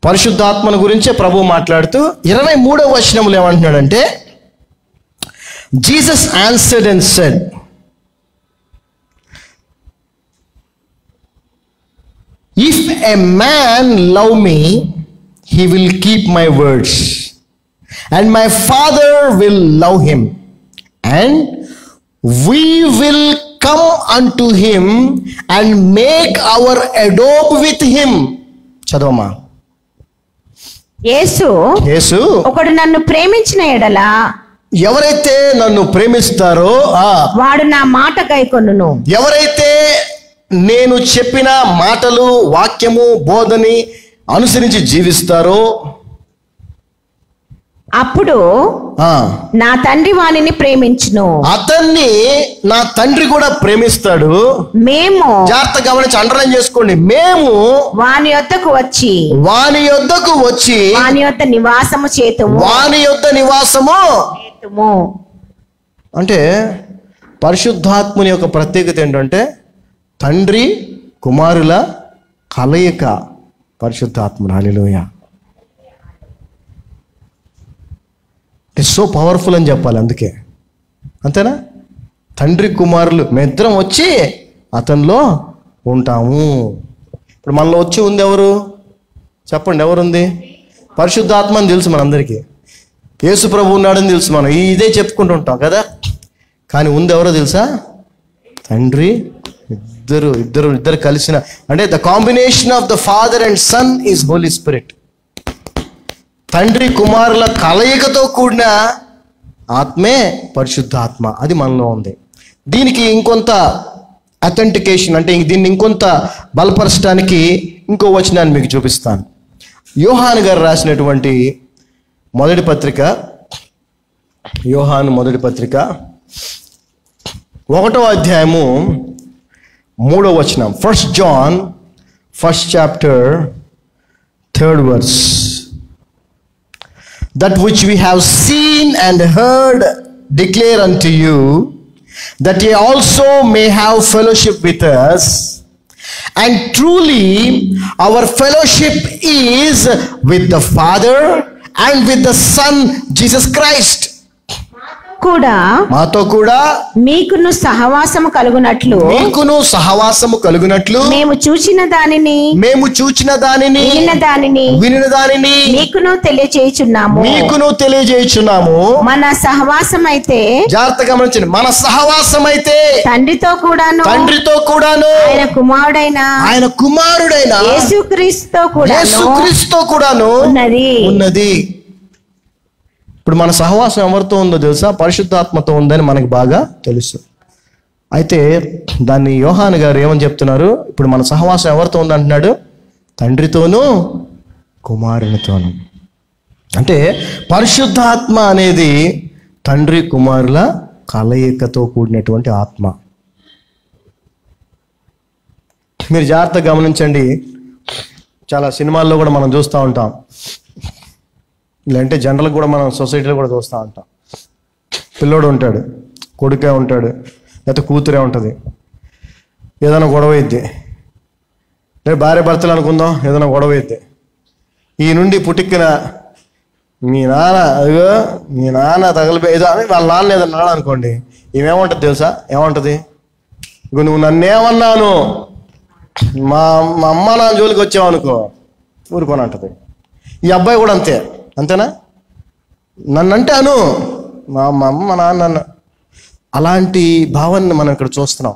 పరిశుద్ధాత్మను గురించే ప్రభు మాట్లాడుతూ 23వ వచనంలో ఏమంటున్నాడంటే, Jesus answered and said, if a man love me, he will keep my words, and my Father will love him, and we will come unto him and make our abode with him. చదవమ్మా. యేసు ఒకడు నన్ను ప్రేమించిన ఎడల, ఎవరైతే నన్ను ప్రేమిస్తారో వాడు నా మాట గైకొనును. ఎవరైతే నేను చెప్పిన మాటలు, వాక్యము, బోధని అనుసరించి జీవిస్తారో, అప్పుడు నా తండ్రి వానిని ప్రేమించును, అతన్ని నా తండ్రి కూడా ప్రేమిస్తాడు. మేము, జాగ్రత్త గమనించి అండర్లైన్ చేసుకోండి, మేము వాని యొద్దకు వచ్చి వాని యొద్ద నివాసము చేతుము. అంటే పరిశుద్ధాత్ముని యొక్క ప్రత్యేకత ఏంటంటే, తండ్రి కుమారుల కలయిక పరిశుద్ధాత్ముడు. హల్లెలూయా. ఇట్స్ సో పవర్ఫుల్ అని చెప్పాలి. అందుకే, అంతేనా? తండ్రి కుమారులు మేమిద్దరం వచ్చి అతనిలో ఉంటాము. ఇప్పుడు మనలో వచ్చి ఉంది ఎవరు? చెప్పండి, ఎవరుంది? పరిశుద్ధాత్మ అని తెలుసు మనందరికీ. యేసు ప్రభు ఉన్నాడని తెలుసు, మనం ఇదే చెప్పుకుంటూ ఉంటాం కదా. కానీ ఉంది ఎవరో తెలుసా? తండ్రి ఇద్దరు కలిసిన, అంటే the combination of the father and son is holy spirit. తండ్రి కుమారుల కలయికతో కూడిన ఆత్మే పరిశుద్ధాత్మ. అది మనలో ఉంది. దీనికి ఇంకొంత అథెంటికేషన్, అంటే దీన్ని ఇంకొంత బలపరచడానికి ఇంకో వచనాన్ని మీకు చూపిస్తాను. యోహాను గారు రాసినటువంటి మొదటి పత్రిక, యోహాను మొదటి పత్రిక 1వ అధ్యాయము 3వ వచనం. 1 John 1st chapter 3rd verse. That which we have seen and heard declare unto you, that ye also may have fellowship with us. And truly our fellowship is with the Father and with the Son Jesus Christ. కూడా మాతో కూడా మీకును సహవాసము కలుగునట్లు మేము చూచిన దానిని వినిన దానిని మీకును తెలియజేయుచున్నాము. మన సహవాసం అయితే, జాగ్రత్తగా గమనించండి, మన సహవాసం అయితే తండ్రితో కూడాను ఆయన కుమారుడైన యేసుక్రీస్తుతో కూడాను ఉన్నది. ఇప్పుడు మన సహవాసం ఎవరితో ఉందో తెలుసా? పరిశుద్ధాత్మతో ఉందని మనకు బాగా తెలుసు. అయితే దాన్ని యోహాను గారు ఏమని చెప్తున్నారు? ఇప్పుడు మన సహవాసం ఎవరితో ఉందంటున్నాడు? తండ్రితోనూ కుమారునితోనూ. అంటే పరిశుద్ధాత్మ అనేది తండ్రి కుమారుల కలయికతో కూడినటువంటి ఆత్మ. మీరు జాగ్రత్తగా గమనించండి. చాలా సినిమాల్లో కూడా మనం చూస్తూ ఉంటాం, ఇలాంటి జనరల్గా కూడా మనం సొసైటీలో కూడా చూస్తూ ఉంటాం. పిల్లోడు ఉంటాడు, కొడుకే ఉంటాడు, లేకపోతే కూతురే ఉంటుంది, ఏదైనా గొడవ ఇద్ది, లేదు భార్య భర్తలు అనుకుందాం, ఏదైనా గొడవ ఇద్ది. ఈ నుండి పుట్టిక్కిన మీ నాన్న తగలిపోయేదో అని వాళ్ళ నాన్న ఏదన్నా అన్నాడు అనుకోండి, ఏమేమంటుంది తెలుసా? ఏమంటుంది? ఇక నువ్వు నన్నేమన్నాను, మా అమ్మ నాన్న జోలికి వచ్చావు అనుకో, ఊరుకొని అంటది. ఈ అబ్బాయి కూడా అంతేనా? నన్నంటే అను, మా అమ్మ నాన్న. అలాంటి భావాన్ని మనం ఇక్కడ చూస్తున్నాం.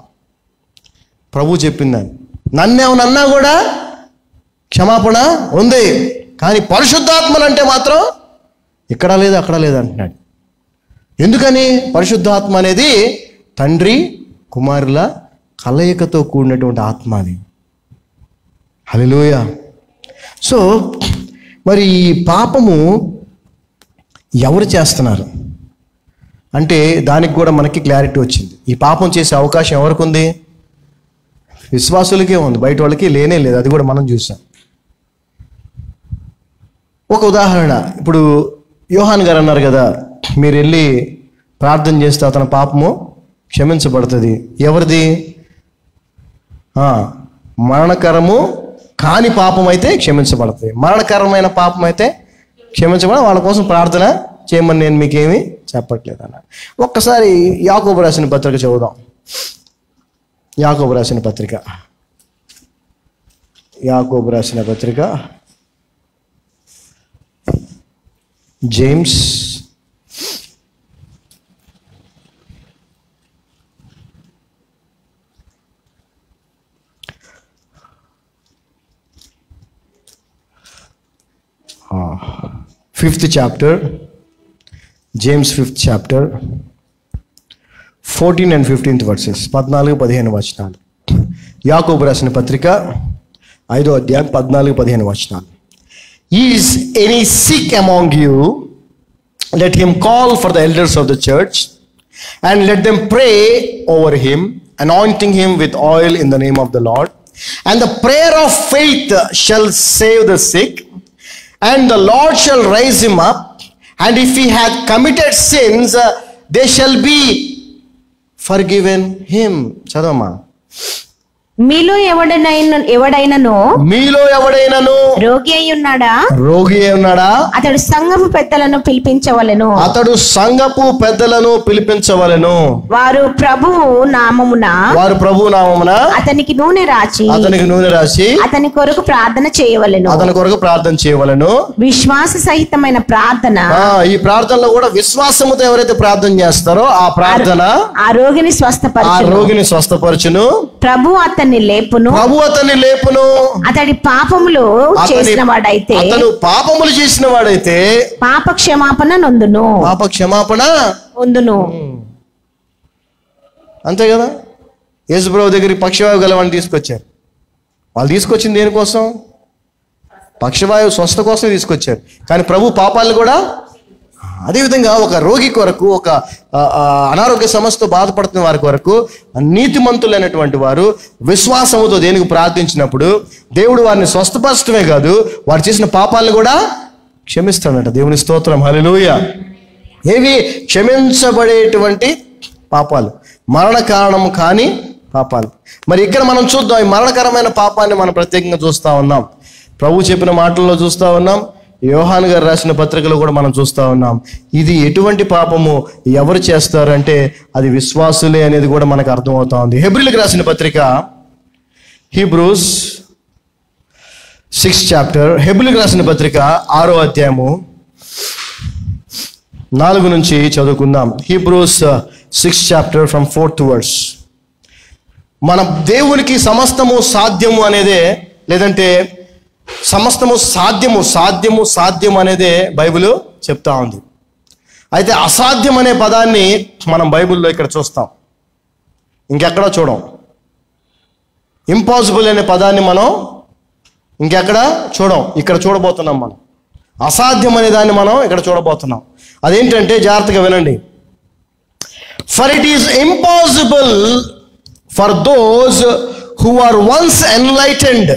ప్రభు చెప్పిందని నన్నేమన్నా కూడా క్షమాపణ ఉంది, కానీ పరిశుద్ధాత్మనంటే మాత్రం ఇక్కడ లేదు అక్కడ లేదు అంటున్నాడు. ఎందుకని? పరిశుద్ధాత్మ అనేది తండ్రి కుమారుల కలయికతో కూడినటువంటి ఆత్మ అది. హల్లెలూయా. సో మరి ఈ పాపము ఎవరు చేస్తున్నారు అంటే దానికి కూడా మనకి క్లారిటీ వచ్చింది. ఈ పాపం చేసే అవకాశం ఎవరికి ఉంది? విశ్వాసులకే ఉంది, బయట వాళ్ళకి లేనే లేదు. అది కూడా మనం చూసాం. ఒక ఉదాహరణ, ఇప్పుడు యోహాన్ గారు అన్నారు కదా, మీరు వెళ్ళి ప్రార్థన చేస్తే అతని పాపము క్షమించబడుతుంది. ఎవరిది? మరణకరము కాని పాపం అయితే క్షమించబడుతుంది, మరణకరమైన పాపం అయితే క్షమించబడ. వాళ్ళ కోసం ప్రార్థన చేయమని నేను మీకేమీ చెప్పట్లేదు అన్న. ఒక్కసారి యాకోబు రాసిన పత్రిక చదువుదాం. యాకోబు రాసిన పత్రిక James fifth chapter, James 5th chapter 14 and 15th verses, 14-15 వచనాలు. యాకోబు రాసిన పత్రిక 5వ అధ్యాయం 14-15 వచనాలు. Is any sick among you, let him call for the elders of the church and let them pray over him, anointing him with oil in the name of the Lord. And the prayer of faith shall save the sick, and the Lord shall raise him up. And if he hath committed sins, they shall be forgiven him. చదవమ్మా. మీలో ఎవడైనను రోగి అయి ఉన్నాడా అతడు సంఘపు పెద్దలను పిలిపించవలెను వారు ప్రభువు నామమున అతనికి నూనె రాచి అతని కొరకు ప్రార్థన చేయవలెను విశ్వాస సహితమైన ప్రార్థన. ఈ ప్రార్థనలో కూడా విశ్వాసముతో ఎవరైతే ప్రార్థన చేస్తారో ఆ ప్రార్థన ఆ రోగిని స్వస్థపరచును. ప్రభు అతన్ని లేపును. అతడి పాపములు చేసిన వాడైతే పాప క్షమాపణ నొందును. అంతే కదా. యేసుప్రభు దగ్గరికి పక్షవాయువు గలవాడిని తీసుకొచ్చారు. వాళ్ళు తీసుకొచ్చింది దేనికోసం? పక్షవాయువు స్వస్థ కోసమే తీసుకొచ్చారు. కానీ ప్రభు పాపాలను కూడా అదేవిధంగా ఒక రోగి కొరకు, ఒక అనారోగ్య సమస్యతో బాధపడుతున్న వారి కొరకు నీతిమంతులైనటువంటి వారు విశ్వాసముతో దేనికి ప్రార్థించినప్పుడు దేవుడు వారిని స్వస్థపరచడమే కాదు, వారు చేసిన పాపాలను కూడా క్షమిస్తాడట. దేవుని స్తోత్రం, హల్లెలూయా. ఏవి క్షమించబడేటువంటి పాపాలు? మరణ కారణం కాని పాపాలు. మరి ఇక్కడ మనం చూద్దాం, ఈ మరణకరమైన పాపాన్ని మనం ప్రత్యేకంగా చూస్తూ ఉన్నాం. ప్రభు చెప్పిన మాటల్లో చూస్తూ ఉన్నాం, యోహాను గారు రాసిన పత్రికలో కూడా మనం చూస్తూ ఉన్నాం. ఇది ఎటువంటి పాపము, ఎవరు చేస్తారంటే అది విశ్వాసులే అనేది కూడా మనకు అర్థమవుతా ఉంది. హెబ్రీలకు రాసిన పత్రిక, హీబ్రూస్ 6th chapter, హెబ్రీలకు రాసిన పత్రిక 6వ అధ్యాయము 4 నుంచి చదువుకుందాం. Hebrews 6th chapter from 4th verse. మన దేవునికి సమస్తము సాధ్యము అనేదే, లేదంటే సమస్తము సాధ్యము అనేదే బైబిల్ చెప్తా ఉంది. అయితే అసాధ్యం అనే పదాన్ని మనం బైబిల్లో ఇక్కడ చూస్తాం, ఇంకెక్కడ చూడం. ఇంపాసిబుల్ అనే పదాన్ని మనం ఇంకెక్కడ చూడం, ఇక్కడ చూడబోతున్నాం. మనం అసాధ్యం అనే దాన్ని మనం ఇక్కడ చూడబోతున్నాం. అదేంటంటే జాగ్రత్తగా వినండి. For it is impossible for those who are once enlightened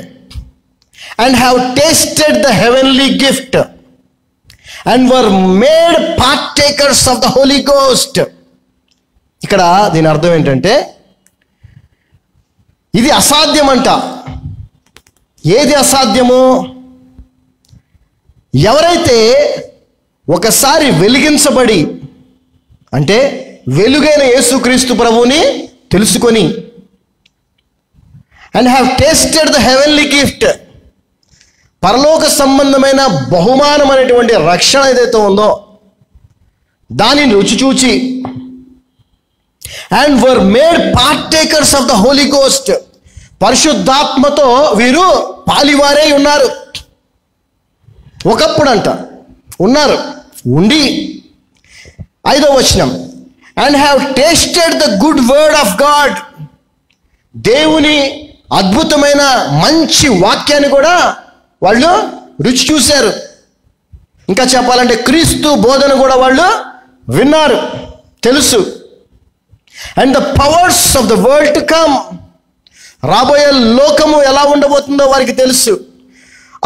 and have tasted the heavenly gift and were made partakers of the Holy Ghost. ఇక్కడ దీని అర్థం ఏంటంటే, ఇది అసాధ్యమంట. ఏది అసాధ్యము? ఎవరైతే ఒకసారి వెలిగించబడి, అంటే వెలుగైన యేసుక్రీస్తు ప్రభువుని తెలుసుకొని, and have tasted the heavenly gift, పరలోక సంబంధమైన బహుమానం అనేటువంటి రక్షణ ఏదైతే ఉందో దానిని రుచి చూచి, and were made partakers of the holy ghost, పరిశుద్ధాత్మతో వీరు పాలివారై ఉన్నారు. ఒకప్పుడంట ఉన్నారు, ఉండి 5వ వచనం, and have tasted the good word of God, దేవుని అద్భుతమైన మంచి వాక్యాన్ని కూడా వాళ్ళు రుచి చూశారు. ఇంకా చెప్పాలంటే క్రీస్తు బోధన కూడా వాళ్ళు విన్నారు, తెలుసు. And the powers of the world to come, రాబోయే లోకము ఎలా ఉండబోతుందో వారికి తెలుసు.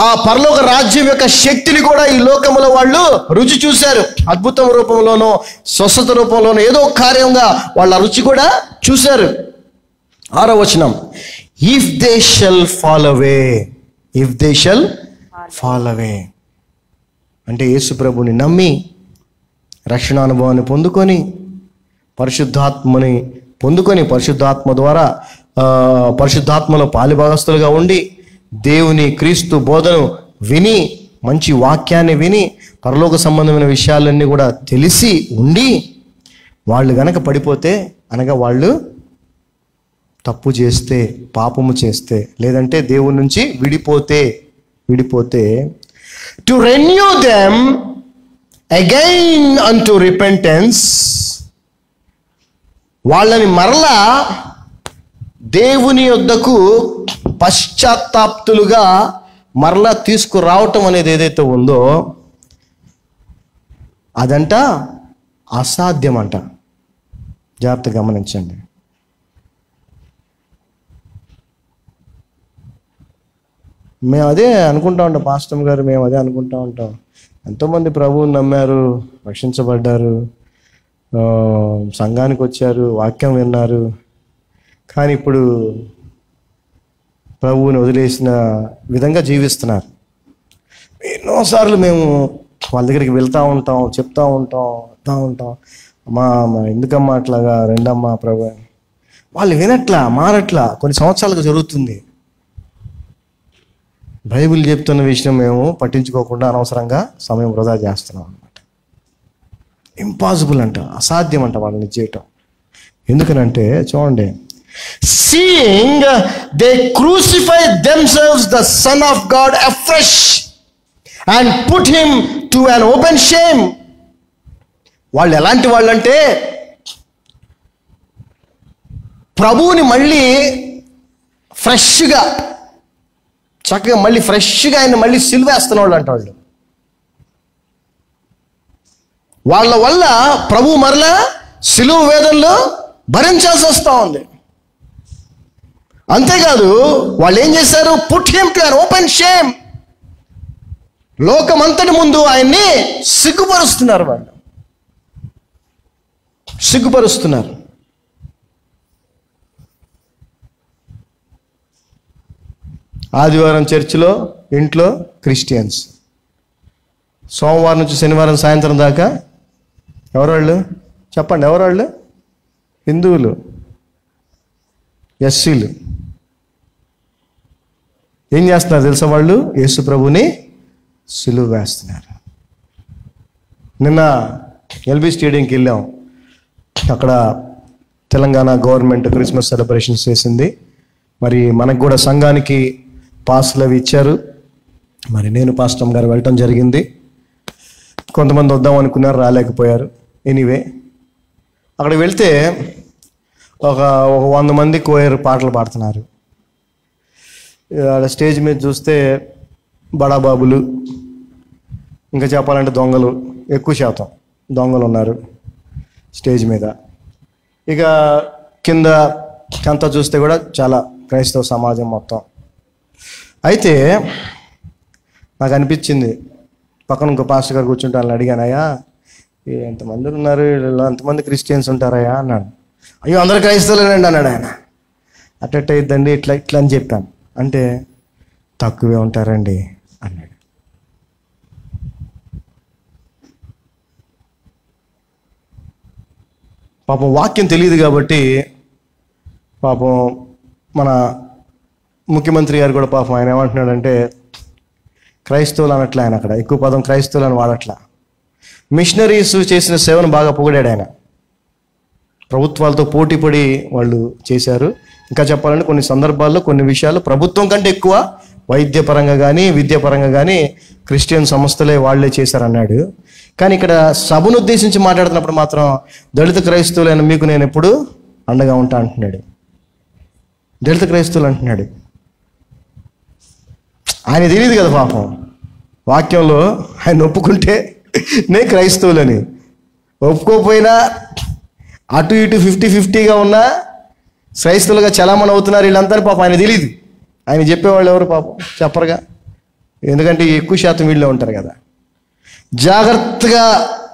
ఆ పరలోక రాజ్యం యొక్క శక్తిని కూడా ఈ లోకములో వాళ్ళు రుచి చూశారు. అద్భుతం రూపంలోనో స్వస్థత రూపంలోనో ఏదో కార్యంగా వాళ్ళ రుచి కూడా చూశారు. 6వ వచనం, ఇఫ్ దే షల్ ఫాల్ అవే, అంటే యేసు ప్రభుని నమ్మి రక్షణ అనుభవాన్ని పొందుకొని పరిశుద్ధాత్మని పొందుకొని పరిశుద్ధాత్మ ద్వారా పరిశుద్ధాత్మలో పాలిభాగస్తులుగా ఉండి దేవుని క్రీస్తు బోధను విని, మంచి వాక్యాన్ని విని, పరలోక సంబంధమైన విషయాలన్నీ కూడా తెలిసి ఉండి వాళ్ళు గనక పడిపోతే, అనగా వాళ్ళు తప్పు చేస్తే, పాపము చేస్తే, లేదంటే దేవుని నుంచి విడిపోతే టు రెన్యూ దెమ్ అగైన్ అంటూ రిపెంటెన్స్, వాళ్ళని మరలా దేవుని యొద్దకు పశ్చాత్తాప్తులుగా మరలా తీసుకురావటం అనేది ఏదైతే ఉందో అదంట అసాధ్యం అంట. జాగ్రత్త గమనించండి. మేము అదే అనుకుంటా ఉంటాం, పాస్టర్ గారు, మేము అదే అనుకుంటా ఉంటాం. ఎంతోమంది ప్రభువుని నమ్మారు, రక్షించబడ్డారు, సంఘానికి వచ్చారు, వాక్యం విన్నారు, కానీ ఇప్పుడు ప్రభువుని వదిలేసిన విధంగా జీవిస్తున్నారు. ఎన్నోసార్లు మేము వాళ్ళ దగ్గరికి వెళ్తూ ఉంటాం, చెప్తా ఉంటాం, అమ్మా ఎందుకమ్మా అట్లాగా రెండమ్మా ప్రభు. వాళ్ళు వినట్లా, మారట్లా. కొన్ని సంవత్సరాలకు జరుగుతుంది. బైబిల్ చెప్తున్న విషయం మేము పట్టించుకోకుండా అనవసరంగా సమయం వృధా చేస్తున్నాం అన్నమాట. ఇంపాసిబుల్ అంట, అసాధ్యం అంట వాళ్ళని చేయటం. ఎందుకనంటే చూడండి, seeing they crucify themselves the Son of God afresh and put him to an open shame. వాళ్ళు ఎలాంటి వాళ్ళంటే ప్రభువుని మళ్ళీ ఫ్రెష్గా చక్కగా మళ్ళీ ఫ్రెష్గా ఆయన మళ్ళీ సిలువేస్తున్న వాళ్ళు అంట. వాళ్ళ వల్ల ప్రభు మరలా సిలువ వేదనలో భరించాల్సి వస్తూ ఉంది. అంతేకాదు వాళ్ళు ఏం చేశారు, put him to an open shame. లోకమంతటి ముందు ఆయన్ని సిగ్గుపరుస్తున్నారు. వాళ్ళు సిగ్గుపరుస్తున్నారు. ఆదివారం చర్చిలో, ఇంట్లో క్రిస్టియన్స్, సోమవారం నుంచి శనివారం సాయంత్రం దాకా ఎవరాళ్ళు చెప్పండి, ఎవరాళ్ళు? హిందువులు, ఎస్సీలు. ఏం చేస్తున్నారు తెలుసా? వాళ్ళు యేసు ప్రభుని సిలువ వేస్తున్నారు. నిన్న ఎల్బీ స్టేడియంకి వెళ్ళాం. అక్కడ తెలంగాణ గవర్నమెంట్ క్రిస్మస్ సెలబ్రేషన్స్ చేసింది. మరి మనకు కూడా సంఘానికి పాస్లు అవి ఇచ్చారు. మరి నేను పాస్టర్ గారు వెళ్ళటం జరిగింది. కొంతమంది వద్దాం అనుకున్నారు, రాలేకపోయారు. ఎనీవే అక్కడికి వెళ్తే ఒక 100 మంది కోయర్ పాటలు పాడుతున్నారు. స్టేజ్ మీద చూస్తే బడాబాబులు, ఇంకా చెప్పాలంటే దొంగలు, ఎక్కువ శాతం దొంగలు ఉన్నారు స్టేజ్ మీద. ఇక కింద అంతా చూస్తే కూడా చాలా క్రైస్తవ సమాజం మొత్తం. అయితే నాకు అనిపించింది, పక్కన ఇంకో పాస్టర్ గారు కూర్చుంటే వాళ్ళని అడిగాను, అయ్యా ఎంతమంది ఉన్నారు, ఎంతమంది క్రిస్టియన్స్ ఉంటారయ్యా అన్నాడు. అయ్యో అందరు క్రైస్తవులేనండి అన్నాడు ఆయన. అట్ట అయిద్దండి, ఇట్లా ఇట్లా అని చెప్పాను. అంటే తక్కువే ఉంటారండి అన్నాడు. పాపం వాక్యం తెలియదు కాబట్టి, పాపం మన ముఖ్యమంత్రి గారు కూడా పాపం ఆయన ఏమంటున్నాడంటే క్రైస్తవులు అనట్లే. ఆయన అక్కడ ఎక్కువ పదం క్రైస్తవులు అని వాడట్లా. మిషనరీస్ చేసిన సేవను బాగా పొగిడాడు ఆయన. ప్రభుత్వాలతో పోటీపడి వాళ్ళు చేశారు. ఇంకా చెప్పాలంటే కొన్ని సందర్భాల్లో కొన్ని విషయాలు ప్రభుత్వం కంటే ఎక్కువ వైద్యపరంగా కానీ విద్యాపరంగా కానీ క్రిస్టియన్ సంస్థలే వాళ్లే చేశారన్నాడు. కానీ ఇక్కడ సభను ఉద్దేశించి మాట్లాడుతున్నప్పుడు మాత్రం దళిత క్రైస్తవులైన మీకు నేను ఎప్పుడు అండగా ఉంటా అంటున్నాడు. దళిత క్రైస్తవులు అంటున్నాడు. ఆయన తెలియదు కదా పాపం. వాక్యంలో ఆయన ఒప్పుకుంటే నేను క్రైస్తవులని, ఒప్పుకోకపోయినా అటు ఇటు 50-50గా ఉన్నా క్రైస్తవులుగా చలామణి అవుతున్నారు వీళ్ళంతా. పాపం ఆయన తెలియదు. ఆయన చెప్పేవాళ్ళు ఎవరు పాపం చెప్పరుగా, ఎందుకంటే ఎక్కువ శాతం వీళ్ళే ఉంటారు కదా. జాగ్రత్తగా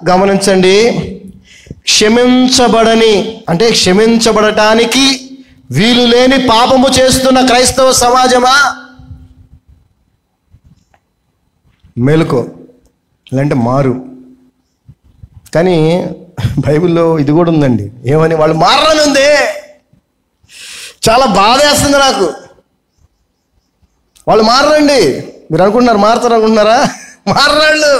గమనించండి. క్షమించబడని అంటే క్షమించబడటానికి వీలు లేని పాపము చేస్తున్న క్రైస్తవ సమాజమా, మేలుకో లేదంటే మారు. కానీ బైబిల్లో ఇది కూడా ఉందండి. ఏమని? వాళ్ళు మారని ఉంది. చాలా బాధ వేస్తుంది నాకు. వాళ్ళు మారరండి. మీరు అనుకుంటున్నారు మారుతారు అనుకుంటున్నారా? మారరాళ్ళు.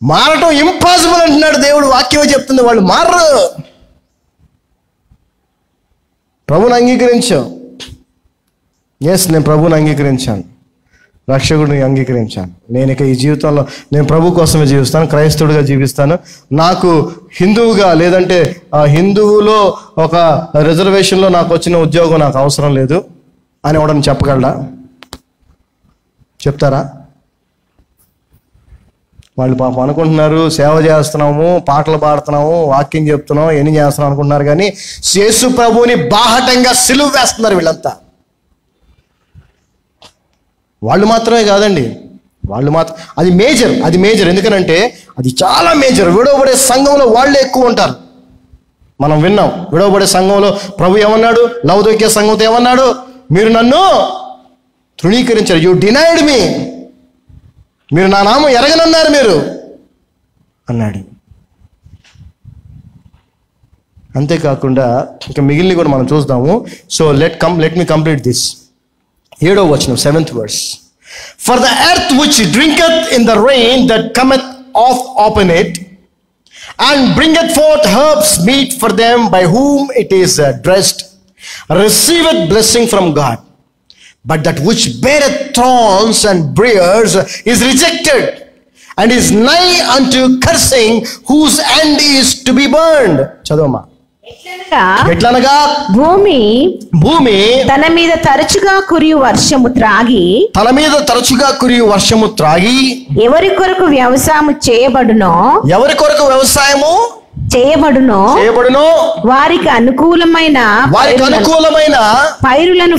మారటం ఇంపాసిబుల్ అంటున్నాడు దేవుడు. వాక్యమే చెప్తుంది వాళ్ళు మారరు. ప్రభుని అంగీకరించాం. నేను ప్రభుని అంగీకరించాను, రక్షకుడిని అంగీకరించాను. నేను ఇక ఈ జీవితంలో నేను ప్రభు కోసమే జీవిస్తాను, క్రైస్తవుడిగా జీవిస్తాను. నాకు హిందువుగా లేదంటే హిందువులో ఒక రిజర్వేషన్లో నాకు వచ్చిన ఉద్యోగం నాకు అవసరం లేదు అని ఎవడని చెప్పగలడా? చెప్తారా? వాళ్ళు పాపం అనుకుంటున్నారు సేవ చేస్తున్నాము, పాటలు పాడుతున్నాము, వాక్యం చెప్తున్నాము, ఎన్ని చేస్తున్నాం అనుకుంటున్నారు. కానీ యేసు ప్రభువుని బాహటంగా సిలువ వేస్తున్నారు వీళ్ళంతా. వాళ్ళు మాత్రమే కాదండి, వాళ్ళు మాత్రం అది మేజర్. ఎందుకనంటే అది చాలా మేజర్. విడవబడే సంఘంలో వాళ్ళే ఎక్కువ ఉంటారు. మనం విన్నాం విడవబడే సంఘంలో ప్రభు ఏమన్నాడు? లవదోక్య సంఘంతో ఏమన్నాడు? మీరు నన్ను తృణీకరించారు. యు డినైడ్ మీ, మీరు నా నామం ఎరగనన్నారు మీరు అన్నాడు. అంతేకాకుండా ఇంకా మిగిలిన కూడా మనం చూద్దాము. So let me complete this. 7వ వచనం, 7th verse. For the earth which drinketh in the rain that cometh off upon it, and bringeth forth herbs meet for them by whom it is dressed, receiveth blessing from God. But that which beareth thorns and briars is rejected, and is nigh unto cursing, whose end is to be burned. చదవమ్మా. ఎట్లనగా భూమి తన మీద తరచుగా కురియు వర్షము త్రాగి, ఎవరి కొరకు వ్యవసాయము చేయబడునో వారికి అనుకూలమైన పైరులను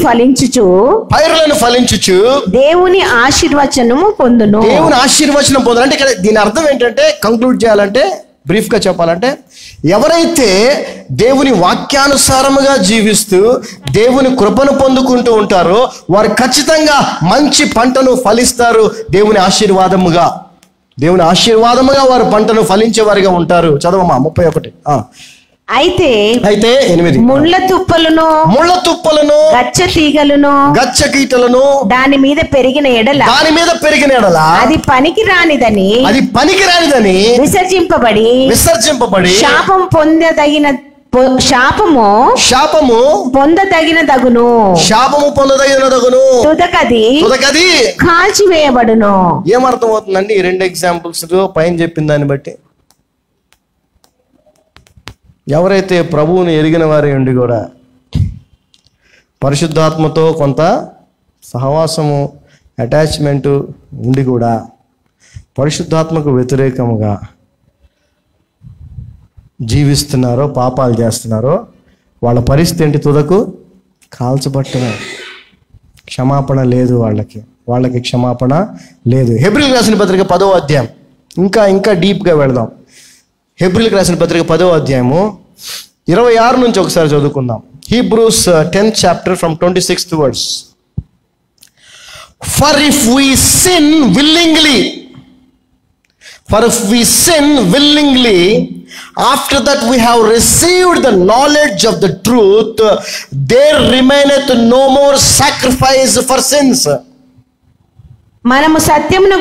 ఫలించుచు దేవుని ఆశీర్వచనము పొందును. అంటే ఇక్కడ దీని అర్థం ఏంటంటే, కంక్లూడ్ చేయాలంటే, బ్రీఫ్ గా చెప్పాలంటే, ఎవరైతే దేవుని వాక్యానుసారముగా జీవిస్తూ దేవుని కృపను పొందుకుంటూ ఉంటారో వారు ఖచ్చితంగా మంచి పంటను ఫలిస్తారు. దేవుని ఆశీర్వాదముగా వారు పంటను ఫలించే వారిగా ఉంటారు. చదవమ్మా 31. అయితే 8 ముళ్ళ తుప్పలను గచ్చ కీటలను దాని మీద పెరిగిన ఎడల అది పనికి రానిదని విసర్జింపబడి శాపము పొందదగినదగును. తుదకది కాల్చివేయబడును. ఏమర్థం అవుతుందండి ఈ 2 ఎగ్జాంపుల్స్ పైన చెప్పిన దాన్ని బట్టి? ఎవరైతే ప్రభువుని ఎరిగిన వారి ఉండి కూడా పరిశుద్ధాత్మతో కొంత సహవాసము, అటాచ్మెంటు ఉండి కూడా పరిశుద్ధాత్మకు వ్యతిరేకముగా జీవిస్తున్నారో, పాపాలు చేస్తున్నారో, వాళ్ళ పరిస్థితి ఏంటి? తుదకు కాల్చబట్టమే. క్షమాపణ లేదు వాళ్ళకి క్షమాపణ లేదు. హెబ్రీయులకు రాసిన పత్రిక 10వ అధ్యాయం, ఇంకా డీప్గా వెళదాం. హెబ్రీయులకు రాసిన పత్రిక 10వ అధ్యాయము 26 నుంచి ఒకసారి చదువుకుందాం. Hebrews 10th chapter from 26th verse. For if we sin willingly, after that we have received the knowledge of the truth, there remaineth no more sacrifice for sins. మనము సత్యమును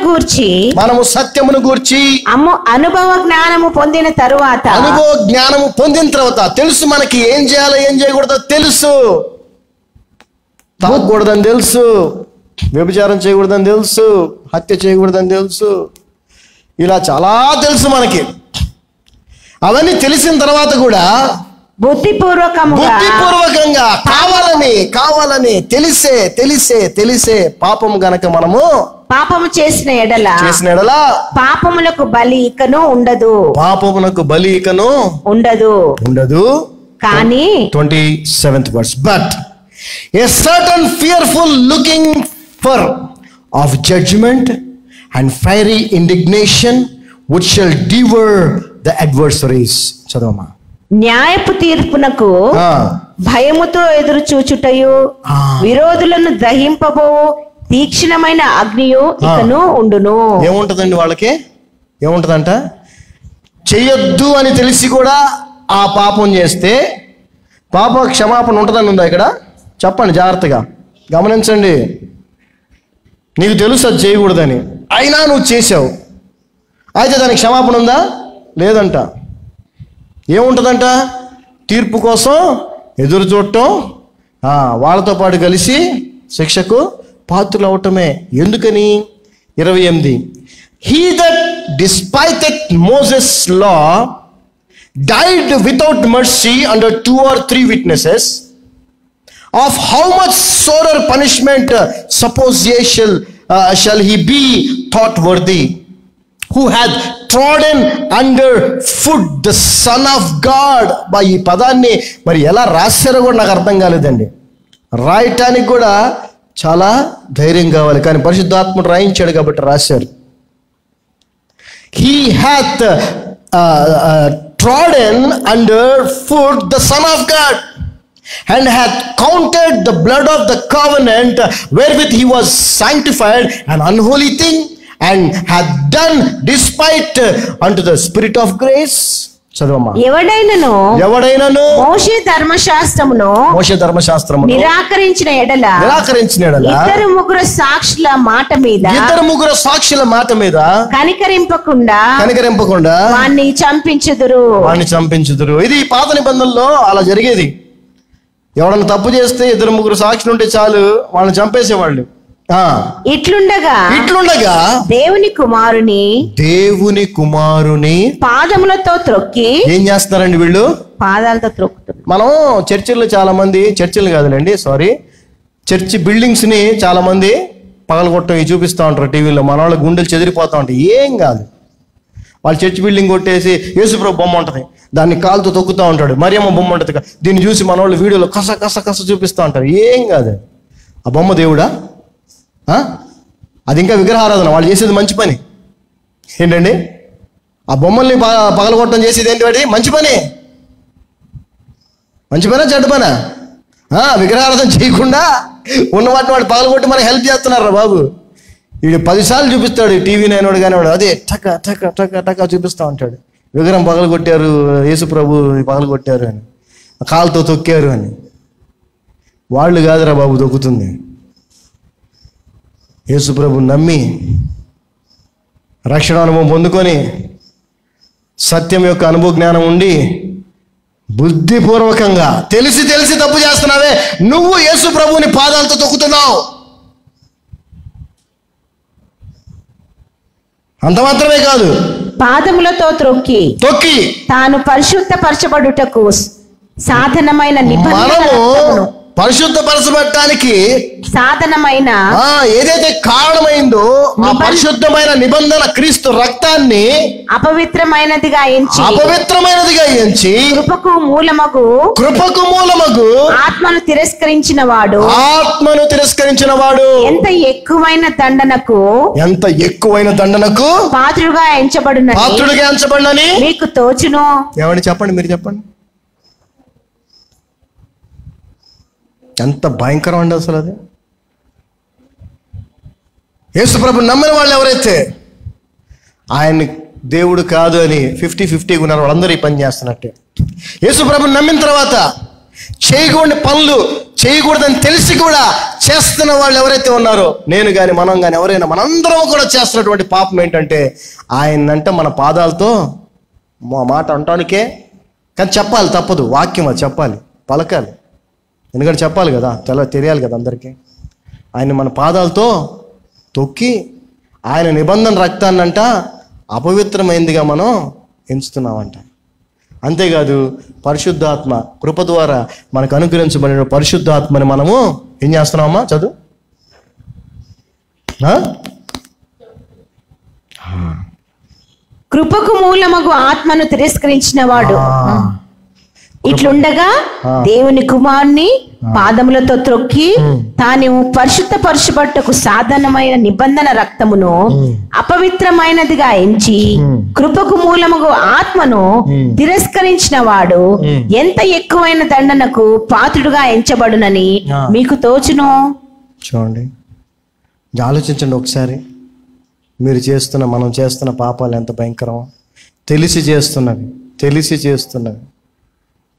గూర్చి అనుభవ జ్ఞానము పొందిన తరువాత తెలుసు, మనకి ఏం చేయాలో ఏం చేయకూడదో తెలుసు. తాగకూడదని తెలుసు, వ్యభిచారం చేయకూడదని తెలుసు, హత్య చేయకూడదని తెలుసు, ఇలా చాలా తెలుసు మనకి. అవన్నీ తెలిసిన తర్వాత కూడా బుద్ధిపూర్వకంగా కావాలని తెలిసే పాపం గనక మనము చేసిన ఎడల పాపములకు బలి ఇకను ఉండదు. కానీ 27th verse. But a certain fearful looking for of judgment and fiery indignation which shall devour the adversaries. చదవమా. న్యాయపు తీర్పునకు భయముతో ఎదురు చూచుటయు విరోధులను దహింపబో తీక్షణమైన అగ్నియు ఇకను ఉండును. ఏముంటదండి వాళ్ళకి? ఏముంటదంట? చెయ్యొద్దు అని తెలిసి కూడా ఆ పాపం చేస్తే పాప క్షమాపణ ఉంటుందని ఉందా ఇక్కడ? చెప్పండి, జాగ్రత్తగా గమనించండి. నీకు తెలుసు అది చేయకూడదని, అయినా నువ్వు చేసావు, అయితే దానికి క్షమాపణ ఉందా? లేదంట. ఏముంటుందంట? తీర్పు కోసం ఎదురు చూడటం, వాళ్ళతో పాటు కలిసి శిక్షకు పాత్రలు అవటమే. ఎందుకని? 28. He that despiseth Moses' law died without mercy under 2 or 3 witnesses. Of how much sorer punishment suppose ye shall he be thought worthy, who hath trodden under foot the Son of God. ఈ పదాన్ని మరి ఎలా రాశారో కూడా నాకు అర్థం కాలేదండి. రాయటానికి కూడా చాలా ధైర్యం కావాలి, కానీ పరిశుద్ధాత్ముడు రాయించాడు కాబట్టి రాశారు. He hath trodden under foot the Son of God and hath counted the blood of the covenant wherewith he was sanctified an unholy thing, and hath done despite unto the Spirit of grace. చదవమ్మా. ఎవడైనను మోషే ధర్మశాస్త్రమును నిరాకరించిన ఎడల ఇద్దరు ముగ్గురు సాక్షుల మాట మీద కనికరింపకుండా వాణ్ణి చంపించుదురు. ఇది పాత నిబంధనలో అలా జరిగేది. ఎవడన్నా తప్పు చేస్తే ఇద్దరు ముగ్గురు సాక్షులు ఉంటే చాలు, వాళ్ళని చంపేసేవాళ్ళు. ఇట్లుండగా దేవుని కుమారుని పాదములతో త్రొక్కి ఏం చేస్తున్నారండి వీళ్ళు? పాదాలతో త్రొక్కుతారు. మనం చర్చిల్లో చాలా మంది, చర్చిలు కాదులేండి, సారీ, చర్చి బిల్డింగ్స్ ని చాలా మంది పగలగొట్టం చూపిస్తూ ఉంటారు టీవీలో. మన వాళ్ళ గుండెలు చెదిరిపోతా ఉంటాయి. ఏం కాదు, వాళ్ళు చర్చి బిల్డింగ్ కొట్టేసి యేసుప్రభు బొమ్మ ఉంటుంది, దాన్ని కాలుతో తొక్కుతూ ఉంటాడు. మరియమ్మ బొమ్మ ఉంటుంది, దీన్ని చూసి మన వాళ్ళు వీడియోలో కస కస కస చూపిస్తూ ఉంటారు. ఏం కాదు, ఆ బొమ్మ దేవుడా? అది ఇంకా విగ్రహారాధన. వాళ్ళు చేసేది మంచి పని ఏంటండి? ఆ బొమ్మల్ని పగలగొట్టడం చేసేది ఏంటి? మంచి పని. మంచి పనా చెడ్డ పనా? విగ్రహారాధన చేయకుండా ఉన్న వాటిని వాడు పగలగొట్టి మనకి హెల్ప్ చేస్తున్నారా బాబు? వీడు 10 సార్లు చూపిస్తాడు టీవీ నైనోడు కానీ వాడు అదే టక టక టక టక చూపిస్తూ ఉంటాడు. విగ్రహం పగలగొట్టారు, యేసు ప్రభు పగలగొట్టారు అని, కాలుతో తొక్కారు అని. వాళ్ళు కాదురా బాబు తొక్కుతుంది. యేసు ప్రభు నమ్మి రక్షణ అనుభవం పొందుకొని సత్యం యొక్క అనుభవ జ్ఞానం ఉండి బుద్ధిపూర్వకంగా తెలిసి తప్పు చేస్తున్నావే, నువ్వు యేసు ప్రభువుని పాదాలతో తొక్కుతున్నావు. అంత మాత్రమే కాదు, పాదములతో త్రొక్కి తాను పరిశుద్ధపరచబడుటకు సాధనమైన పరిశుద్ధపరచబడటానికి సాధనమైన ఏదైతే కారణమైందో ఆ పరిశుద్ధమైన నిబంధన క్రీస్తు రక్తాన్ని అపవిత్రమైనదిగా ఎంచి కృపకు మూలమగు ఆత్మను తిరస్కరించిన వాడు ఎంత ఎక్కువైన దండనకు పాత్రుడుగా ఎంచబడునని మీకు తోచును. ఏమని చెప్పండి, మీరు చెప్పండి. ఎంత భయంకరం అండి అసలు అది. యేసుప్రభు నమ్మిన వాళ్ళు ఎవరైతే ఆయన్ని దేవుడు కాదు అని 50-50 ఉన్నారు, వాళ్ళందరూ ఈ పని చేస్తున్నట్టే. యేసుప్రభు నమ్మిన తర్వాత చేయకూడని పనులు చేయకూడదని తెలిసి కూడా చేస్తున్న వాళ్ళు ఎవరైతే ఉన్నారో, నేను కానీ మనం కానీ ఎవరైనా మనందరం కూడా చేస్తున్నటువంటి పాపం ఏంటంటే, ఆయనంటే మన పాదాలతో మాట అంటానికే కానీ చెప్పాలి, తప్పదు. వాక్యం అది చెప్పాలి, పలకాలి. ఎందుకంటే చెప్పాలి కదా, తెలియాలి కదా అందరికీ. ఆయన మన పాదాలతో తొక్కి ఆయన నిబంధన రక్తాన్నంట అపవిత్రమైందిగా మనం ఎంచుతున్నామంట. అంతేకాదు, పరిశుద్ధాత్మ కృప ద్వారా మనకు అనుగ్రహించబడిన పరిశుద్ధాత్మని మనము ఏం చేస్తున్నామమ్మా? చదువు. కృపకు మూలమగు ఆత్మను తిరస్కరించిన వాడు ఇట్లుండగా దేవుని కుమారుని పాదములతో త్రొక్కి తాను పరిశుద్ధపరచబట్టుకు సాధనమైన నిబంధన రక్తమును అపవిత్రమైనదిగా ఎంచి కృపకు మూలముగు ఆత్మను తిరస్కరించిన వాడు ఎంత ఎక్కువైన దండనకు పాత్రుడుగా ఎంచబడునని మీకు తోచును. చూడండి, ఆలోచించండి ఒకసారి. మనం చేస్తున్న పాపాలు ఎంత భయంకరం. తెలిసి చేస్తున్నవి,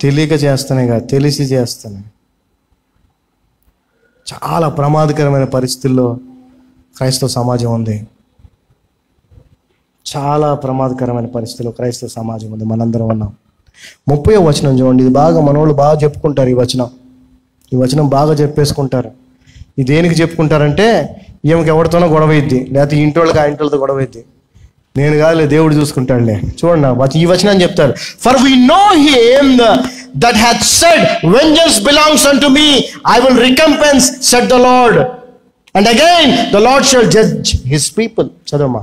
తెలియక చేస్తున్నాయి కాదు, తెలిసి చేస్తున్నాయి. చాలా ప్రమాదకరమైన పరిస్థితుల్లో క్రైస్తవ సమాజం ఉంది. చాలా ప్రమాదకరమైన పరిస్థితుల్లో క్రైస్తవ సమాజం ఉంది. మనందరం ఉన్నాం. 30వ వచనం చూడండి. ఇది బాగా మనోళ్ళు బాగా చెప్పుకుంటారు. ఈ వచనం బాగా చెప్పేసుకుంటారు. ఇది దేనికి చెప్పుకుంటారంటే, ఈమెకి ఎవరితోనో గొడవ ఇద్ది, లేకపోతే ఇంటోళ్ళకి ఆ ఇంటోళ్ళతో గొడవ ఇద్ది. నేను కాదులే, దేవుడు చూసుకుంటాడులే. చూడండి, ఈ వచనాన్ని చెప్తారు. For we know him that hath said, vengeance belongs unto me, I will recompense, said the Lord, and again the Lord shall judge his people. చదవమ్మా.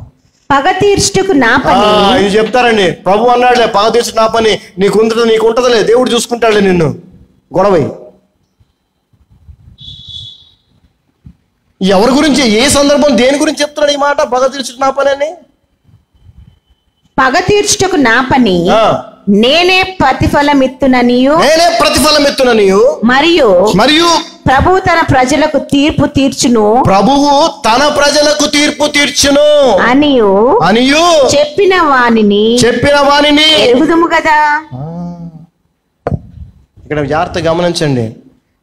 పగ తీర్చుటకు నా పని. ఇది చెప్తారండి. ప్రభు అన్నాడులే, పగ తీర్చు నా పని, నీకు ఉంటదిలే, దేవుడు చూసుకుంటాడులే నిన్ను. గొడవ ఎవరి గురించి, ఏ సందర్భం, దేని గురించి చెప్తున్నాడు ఈ మాట? పగ తీర్చుట నా పని అని. పగ తీర్చుటకు నా పని నేనే ప్రతిఫలమిత్తుననియు నేనే ప్రతిఫలమిత్తుననియు మరియు ప్రభువు తన ప్రజలకు తీర్పు తీర్చును ప్రభువు తన ప్రజలకు తీర్పు తీర్చును అనియు చెప్పిన వానిని ఎరుగుదుము కదా. ఇక్కడ జాగ్రత్త గమనించండి.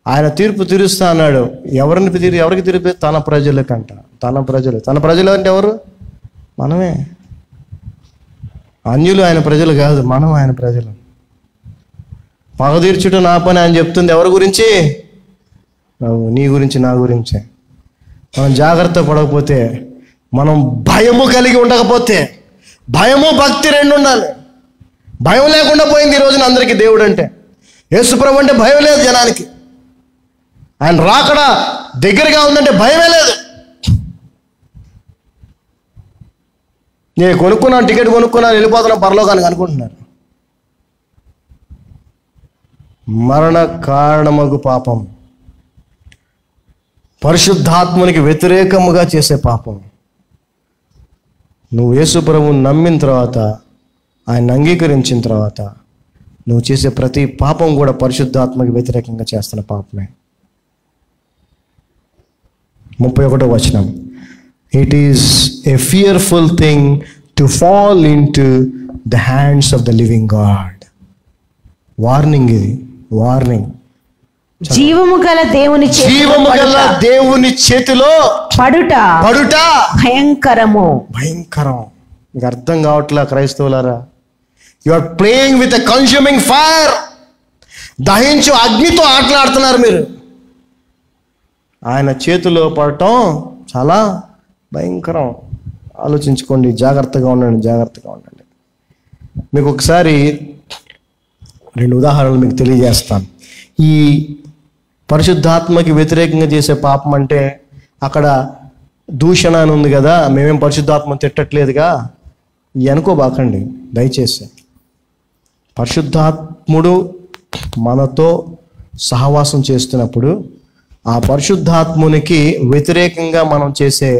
ఆయన తీర్పు తీరుస్తా అన్నాడు. ఎవరికి తీర్పు? తన ప్రజలకంట. తన ప్రజలు అంటే ఎవరు? మనమే. అన్యులు ఆయన ప్రజలు కాదు, మనం ఆయన ప్రజలు. పగ తీర్చుట నా పని అని చెప్తుంది ఎవరి గురించి? నీ గురించి, నా గురించే. మనం జాగ్రత్త పడకపోతే, మనం భయము కలిగి ఉండకపోతే, భయము భక్తి రెండు ఉండాలి. భయం లేకుండా పోయింది ఈ రోజున అందరికీ దేవుడు అంటే. యేసుప్రభు అంటే భయం లేదు జనానికి. ఆయన రాకడా దగ్గరగా ఉందంటే భయమే లేదు. నేను కొనుక్కున్నాను, టికెట్ కొనుక్కున్నాను, వెళ్ళిపోతున్నాను పరలోకానికి అనుకుంటున్నారు. మరణ కారణమగు పాపం, పరిశుద్ధాత్మనికి వ్యతిరేకముగా చేసే పాపం. నువ్వు యేసుప్రభువుని నమ్మిన తర్వాత, ఆయన అంగీకరించిన తర్వాత, నువ్వు చేసే ప్రతి పాపం కూడా పరిశుద్ధాత్మకి వ్యతిరేకంగా చేస్తున్న పాపమే. 31వ వచనం, it is a fearful thing to fall into the hands of the living God. Warning ఇది, వార్నింగ్. జీవము గల దేవుని చేతిలో పడుట భయంకరం. మీకు అర్థం కావట్లా క్రైస్తవులారా? You are playing with a consuming fire. దహించు అగ్నితో ఆటలాడుతున్నారు మీరు. ఆయన చేతిలో పడటం చాలా భయంకరం. ఆలోచించుకోండి, జాగ్రత్తగా ఉండండి. మీకు ఒకసారి 2 ఉదాహరణలు మీకు తెలియజేస్తాను. ఈ పరిశుద్ధాత్మకి వ్యతిరేకంగా చేసే పాపం అంటే, అక్కడ దూషణ అని ఉంది కదా, మేమేం పరిశుద్ధాత్మ తిట్టట్లేదుగా, ఇవి అనుకోబాకండి దయచేసి. పరిశుద్ధాత్ముడు మనతో సహవాసం చేస్తున్నప్పుడు, ఆ పరిశుద్ధాత్మునికి వ్యతిరేకంగా మనం చేసే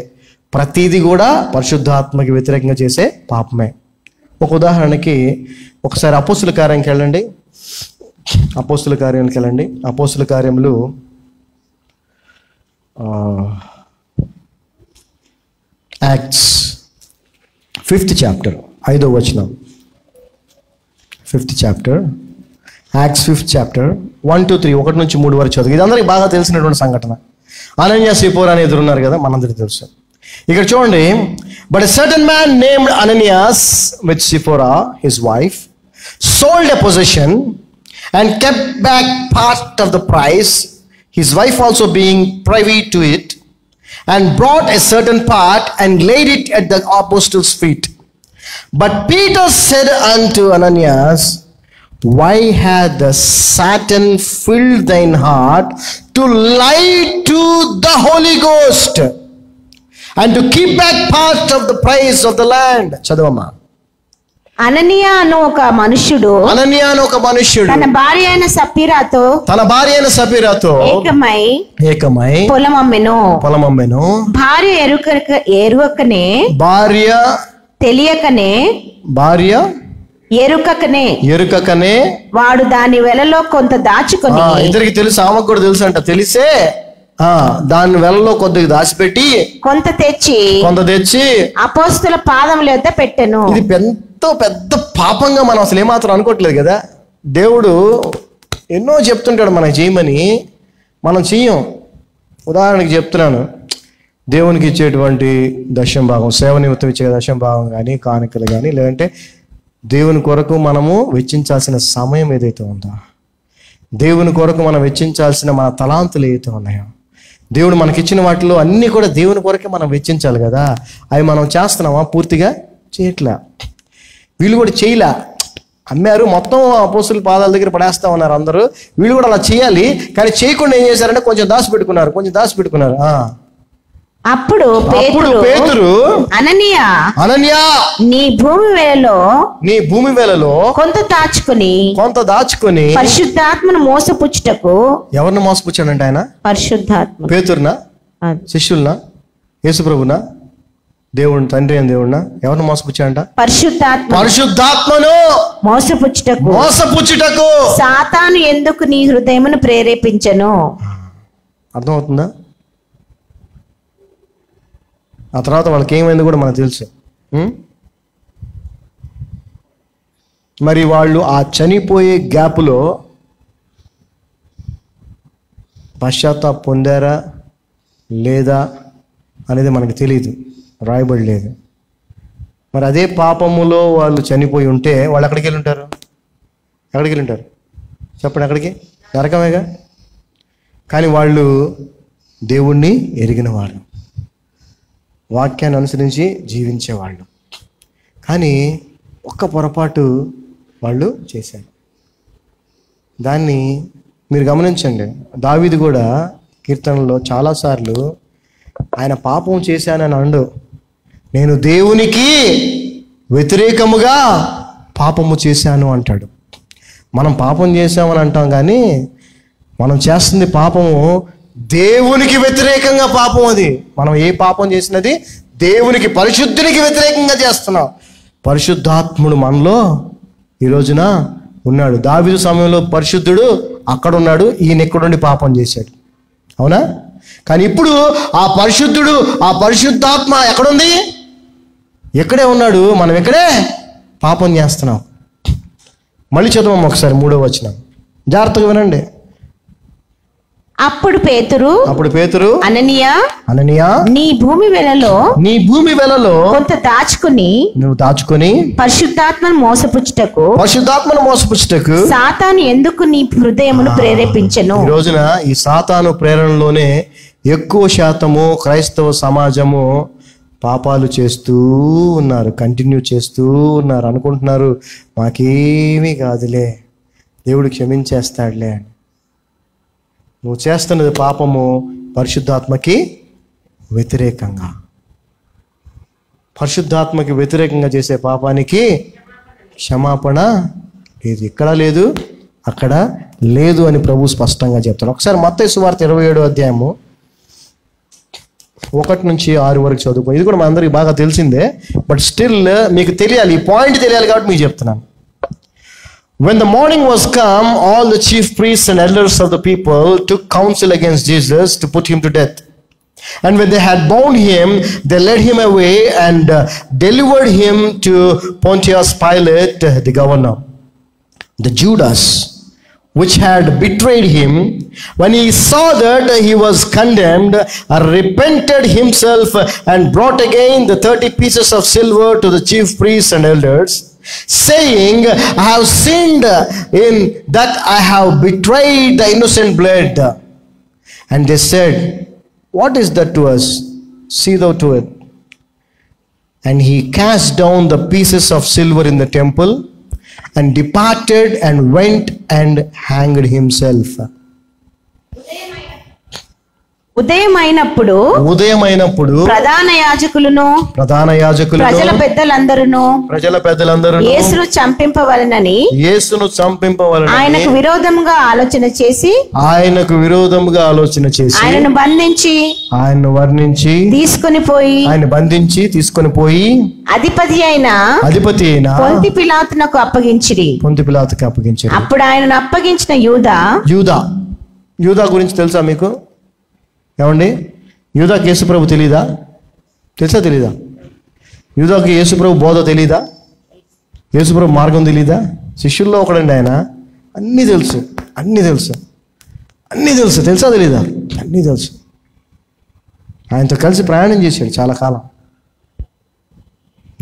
ప్రతిదీ కూడా పరిశుద్ధాత్మకి వ్యతిరేకంగా చేసే పాపమే. ఒక ఉదాహరణకి ఒకసారి అపోస్తుల కార్యానికి వెళ్ళండి. అపోస్తుల కార్యములు యాక్ట్స్ 5th chapter 5వ వచనం. 5th chapter acts 5th chapter 1 to 3 1 నుంచి 3 వరకు చదువు. ఇది అందరికి బాగా తెలిసినటువంటి సంఘటన. అనన్య సిపోరా అని ఎదురున్నారు కదా, మనందరికీ తెలుసు. ఇక్కడ చూడండి, but a certain man named Ananias with సిపోరా his wife sold a possession and kept back part of the price, his wife also being privy to it, and brought a certain part and laid it at the apostles' feet. But Peter said unto Ananias, why hath the Satan filled thine heart to lie to the Holy Ghost and to keep back part of the price of the land? చదవమ్మా. అననీయ అను ఒక మనుష్యుడు తన భార్య అయిన సపీరాతో ఏకమై పొలమమ్మెను. భార్య ఎరుకకనే వాడు దాని వెలలో కొంత దాచుకొని, ఇద్దరికి తెలుసు, ఆమెకు కూడా తెలుసు అంట, తెలిసే దాని వెలలో కొద్దిగా దాచిపెట్టి కొంత తెచ్చి అపోస్తల పాదముల యొద్ద పెట్టెను. ఇది ఎంతో పెద్ద పాపంగా మనం అసలు ఏమాత్రం అనుకోవట్లేదు కదా. దేవుడు ఎన్నో చెప్తుంటాడు మనకి చేయమని, మనం చెయ్యం. ఉదాహరణకి చెప్తున్నాను, దేవునికి ఇచ్చేటువంటి దశమ భాగం, సేవ నిమిత్తం ఇచ్చే దశమ భాగం కానీ, కానుకలు కానీ, లేదంటే దేవుని కొరకు మనము వెచ్చించాల్సిన సమయం ఏదైతే ఉందో, దేవుని కొరకు మనం వెచ్చించాల్సిన మన తలాంతులు ఏదైతే ఉన్నాయో, దేవుడు మనకిచ్చిన వాటిలో అన్నీ కూడా దేవుని కొరకే మనం వెచ్చించాలి కదా. అవి మనం చేస్తున్నామా? పూర్తిగా చేయట్లే. వీళ్ళు కూడా చేయలే, అమ్మారు, మొత్తం అపోస్తుల పాదాల దగ్గర పడేస్తా ఉన్నారు అందరూ. వీళ్ళు కూడా అలా చేయాలి, కానీ చేయకుండా ఏం చేశారంటే కొంచెం దాచిపెట్టుకున్నారు. అప్పుడు పేతురు అననీయా, నీ భూమి వేలలో కొంత దాచుకుని పరిశుద్ధాత్మను మోసపుచ్చుటకు. ఎవరిని మోసపుచ్చాడంటే ఆయన? పరిశుద్ధాత్మ. పేతురునా? శిష్యులనా? యేసుప్రభునా? దేవుడు తండ్రి అని దేవుడినా ఎవరిని మోసపుచ్చాడంట? పరిశుద్ధాత్మను మోసపుచ్చుటకు సాతాను ఎందుకు నీ హృదయమును ప్రేరేపించెను. అర్థమవుతుందా? ఆ తర్వాత వాళ్ళకి ఏమైంది కూడా మనకు తెలుసు. మరి వాళ్ళు ఆ చనిపోయే గ్యాప్లో పశ్చాత్తాప పొందారా లేదా అనేది మనకు తెలియదు, రాయబడి లేదు. మరి అదే పాపములో వాళ్ళు చనిపోయి ఉంటే వాళ్ళు ఎక్కడికి వెళ్ళి ఉంటారు? ఎక్కడికి వెళ్ళి ఉంటారు చెప్పండి? ఎక్కడికి? నరకమేగా. కానీ వాళ్ళు దేవుణ్ణి ఎరిగిన వాళ్ళు, వాక్యాన్ని అనుసరించి జీవించేవాళ్ళు. కానీ ఒక్క పొరపాటు వాళ్ళు చేశారు. దాన్ని మీరు గమనించండి. దావీదు కూడా కీర్తనలో చాలాసార్లు ఆయన పాపం చేశానని అండు, నేను దేవునికి వ్యతిరేకముగా పాపము చేశాను అంటాడు. మనం పాపం చేశామని అంటాం, కానీ మనం చేస్తుంది పాపము దేవునికి వ్యతిరేకంగా పాపం. అది మనం ఏ పాపం చేసినది దేవునికి, పరిశుద్ధునికి వ్యతిరేకంగా చేస్తున్నాం. పరిశుద్ధాత్ముడు మనలో ఈ రోజున ఉన్నాడు. దావీదు సమయంలో పరిశుద్ధుడు అక్కడ ఉన్నాడు, ఈయన ఎక్కడుండి పాపం చేశాడు. అవునా? కానీ ఇప్పుడు ఆ పరిశుద్ధుడు, ఆ పరిశుద్ధాత్మ ఎక్కడుంది? ఎక్కడే ఉన్నాడు, మనం ఎక్కడే పాపం చేస్తున్నాం. మళ్ళీ చదవం ఒకసారి 3వ వచనం, జాగ్రత్తగా వినండి. అప్పుడు పేతురు అననీయా నీ భూమి వెలలో కొంత దాచుకుని పరిశుద్ధాత్మను మోసపుచ్చుటకు సాతాను ఎందుకు నీ హృదయమును ప్రేరేపించెను. ఈ రోజున ఈ సాతాను ప్రేరణలోనే ఎక్కువ శాతము క్రైస్తవ సమాజము పాపాలు చేస్తూ ఉన్నారు, కంటిన్యూ చేస్తూ ఉన్నారు. అనుకుంటున్నారు మాకేమీ కాదులే, దేవుడు క్షమించేస్తాడులే అని. నువ్వు చేస్తున్నది పాపము పరిశుద్ధాత్మకి వ్యతిరేకంగా. పరిశుద్ధాత్మకి వ్యతిరేకంగా చేసే పాపానికి క్షమాపణ లేదు, ఇక్కడ లేదు అక్కడ లేదు అని ప్రభు స్పష్టంగా చెప్తాడు. ఒకసారి మత్తయి సువార్త 27వ అధ్యాయము 1 నుంచి 6 వరకు చదువుకో. ఇది కూడా మా అందరికి బాగా తెలిసిందే, బట్ స్టిల్ మీకు తెలియాలి, ఈ పాయింట్ తెలియాలి కాబట్టి మీకు చెప్తున్నాను. When the morning was come, all the chief priests and elders of the people took counsel against Jesus to put him to death. And when they had bound him, they led him away and delivered him to Pontius Pilate, the governor. The Judas, which had betrayed him, when he saw that he was condemned, repented himself and brought again the 30 pieces of silver to the chief priests and elders, saying, I have sinned in that I have betrayed the innocent blood. And they said, what is that to us? See thou to it. And he cast down the pieces of silver in the temple and departed and went and hanged himself. ఉదయమైనప్పుడు ప్రధాన యాజకులను ప్రజల పెద్దలందరూ యేసును చంపింపవలెనని ఆయనకు విరోధముగా ఆలోచన చేసి ఆయనను బంధించి తీసుకొని పోయి అధిపతి అయిన పొంతి పిలాతునకు అప్పగించిరి. అప్పుడు ఆయనను అప్పగించిన యూదా గురించి తెలుసా మీకు? ఏమండి, యూదాకి యేసుప్రభు తెలీదా? తెలీదా? యూదాకి యేసుప్రభు బోధ తెలీదా? యేసుప్రభు మార్గం తెలీదా? శిష్యుల్లో ఒకడండి ఆయన. అన్నీ తెలుసు. తెలుసా తెలీదా? అన్నీ తెలుసు. ఆయనతో కలిసి ప్రయాణం చేశాడు చాలా కాలం,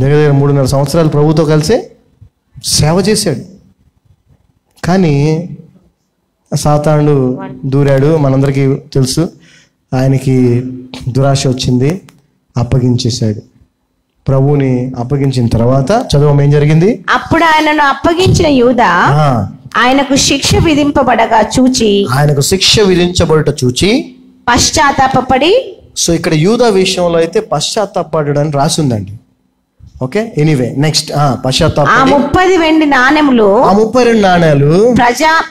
దగ్గర 3.5 సంవత్సరాలు ప్రభుతో కలిసి సేవ చేశాడు. కానీ సాతానుడు దూరాడు, మనందరికీ తెలుసు. ఆయనకి దురాశ వచ్చింది, అప్పగించేశాడు. ప్రభువుని అప్పగించిన తర్వాత చదువు ఏం జరిగింది? అప్పుడు ఆయనను అప్పగించిన యూదా ఆయనకు శిక్ష విధింపబడట చూచి పశ్చాత్తాపపడి. సో ఇక్కడ యూదా విషయంలో అయితే పశ్చాత్తాపడని రాసిందండి. ఓకే, ఎనీవే నెక్స్ట్ పశ్చాత్తాప. ఆ 30 వెండి నాణెములు ఆ 32 నాణేలు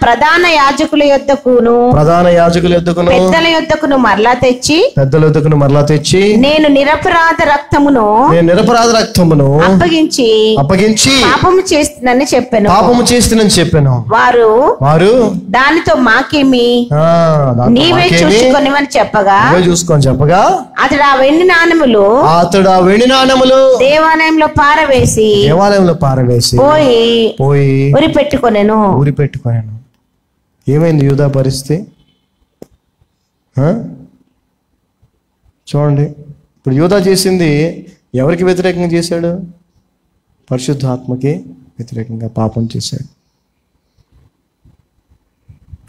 ప్రధాన యాజకుల యొద్దకును ప్రధాన యాజకుల యొద్దకును పెద్దల యొద్దకును మరలా తెచ్చి పెద్దల యొద్దకును మరలా తెచ్చి నేను నిరపరాధ రక్తమును అప్పగించి పాపము చేస్తుందని చెప్పాను. పాపము చేస్తుందని చెప్పాను. వారు దానితో మాకేమి, నీవే చూసుకొనివని చెప్పగా అతడు ఆ వెండి నాణెములు దేవాలయంలో పారవేసి పోయి ఊరి పెట్టుకొనెను. ఏమైంది యూదా పరిస్థితి? చూడండి, ఇప్పుడు యూదా చేసింది ఎవరికి వ్యతిరేకంగా చేశాడు? పరిశుద్ధాత్మకి వ్యతిరేకంగా పాపం చేశాడు.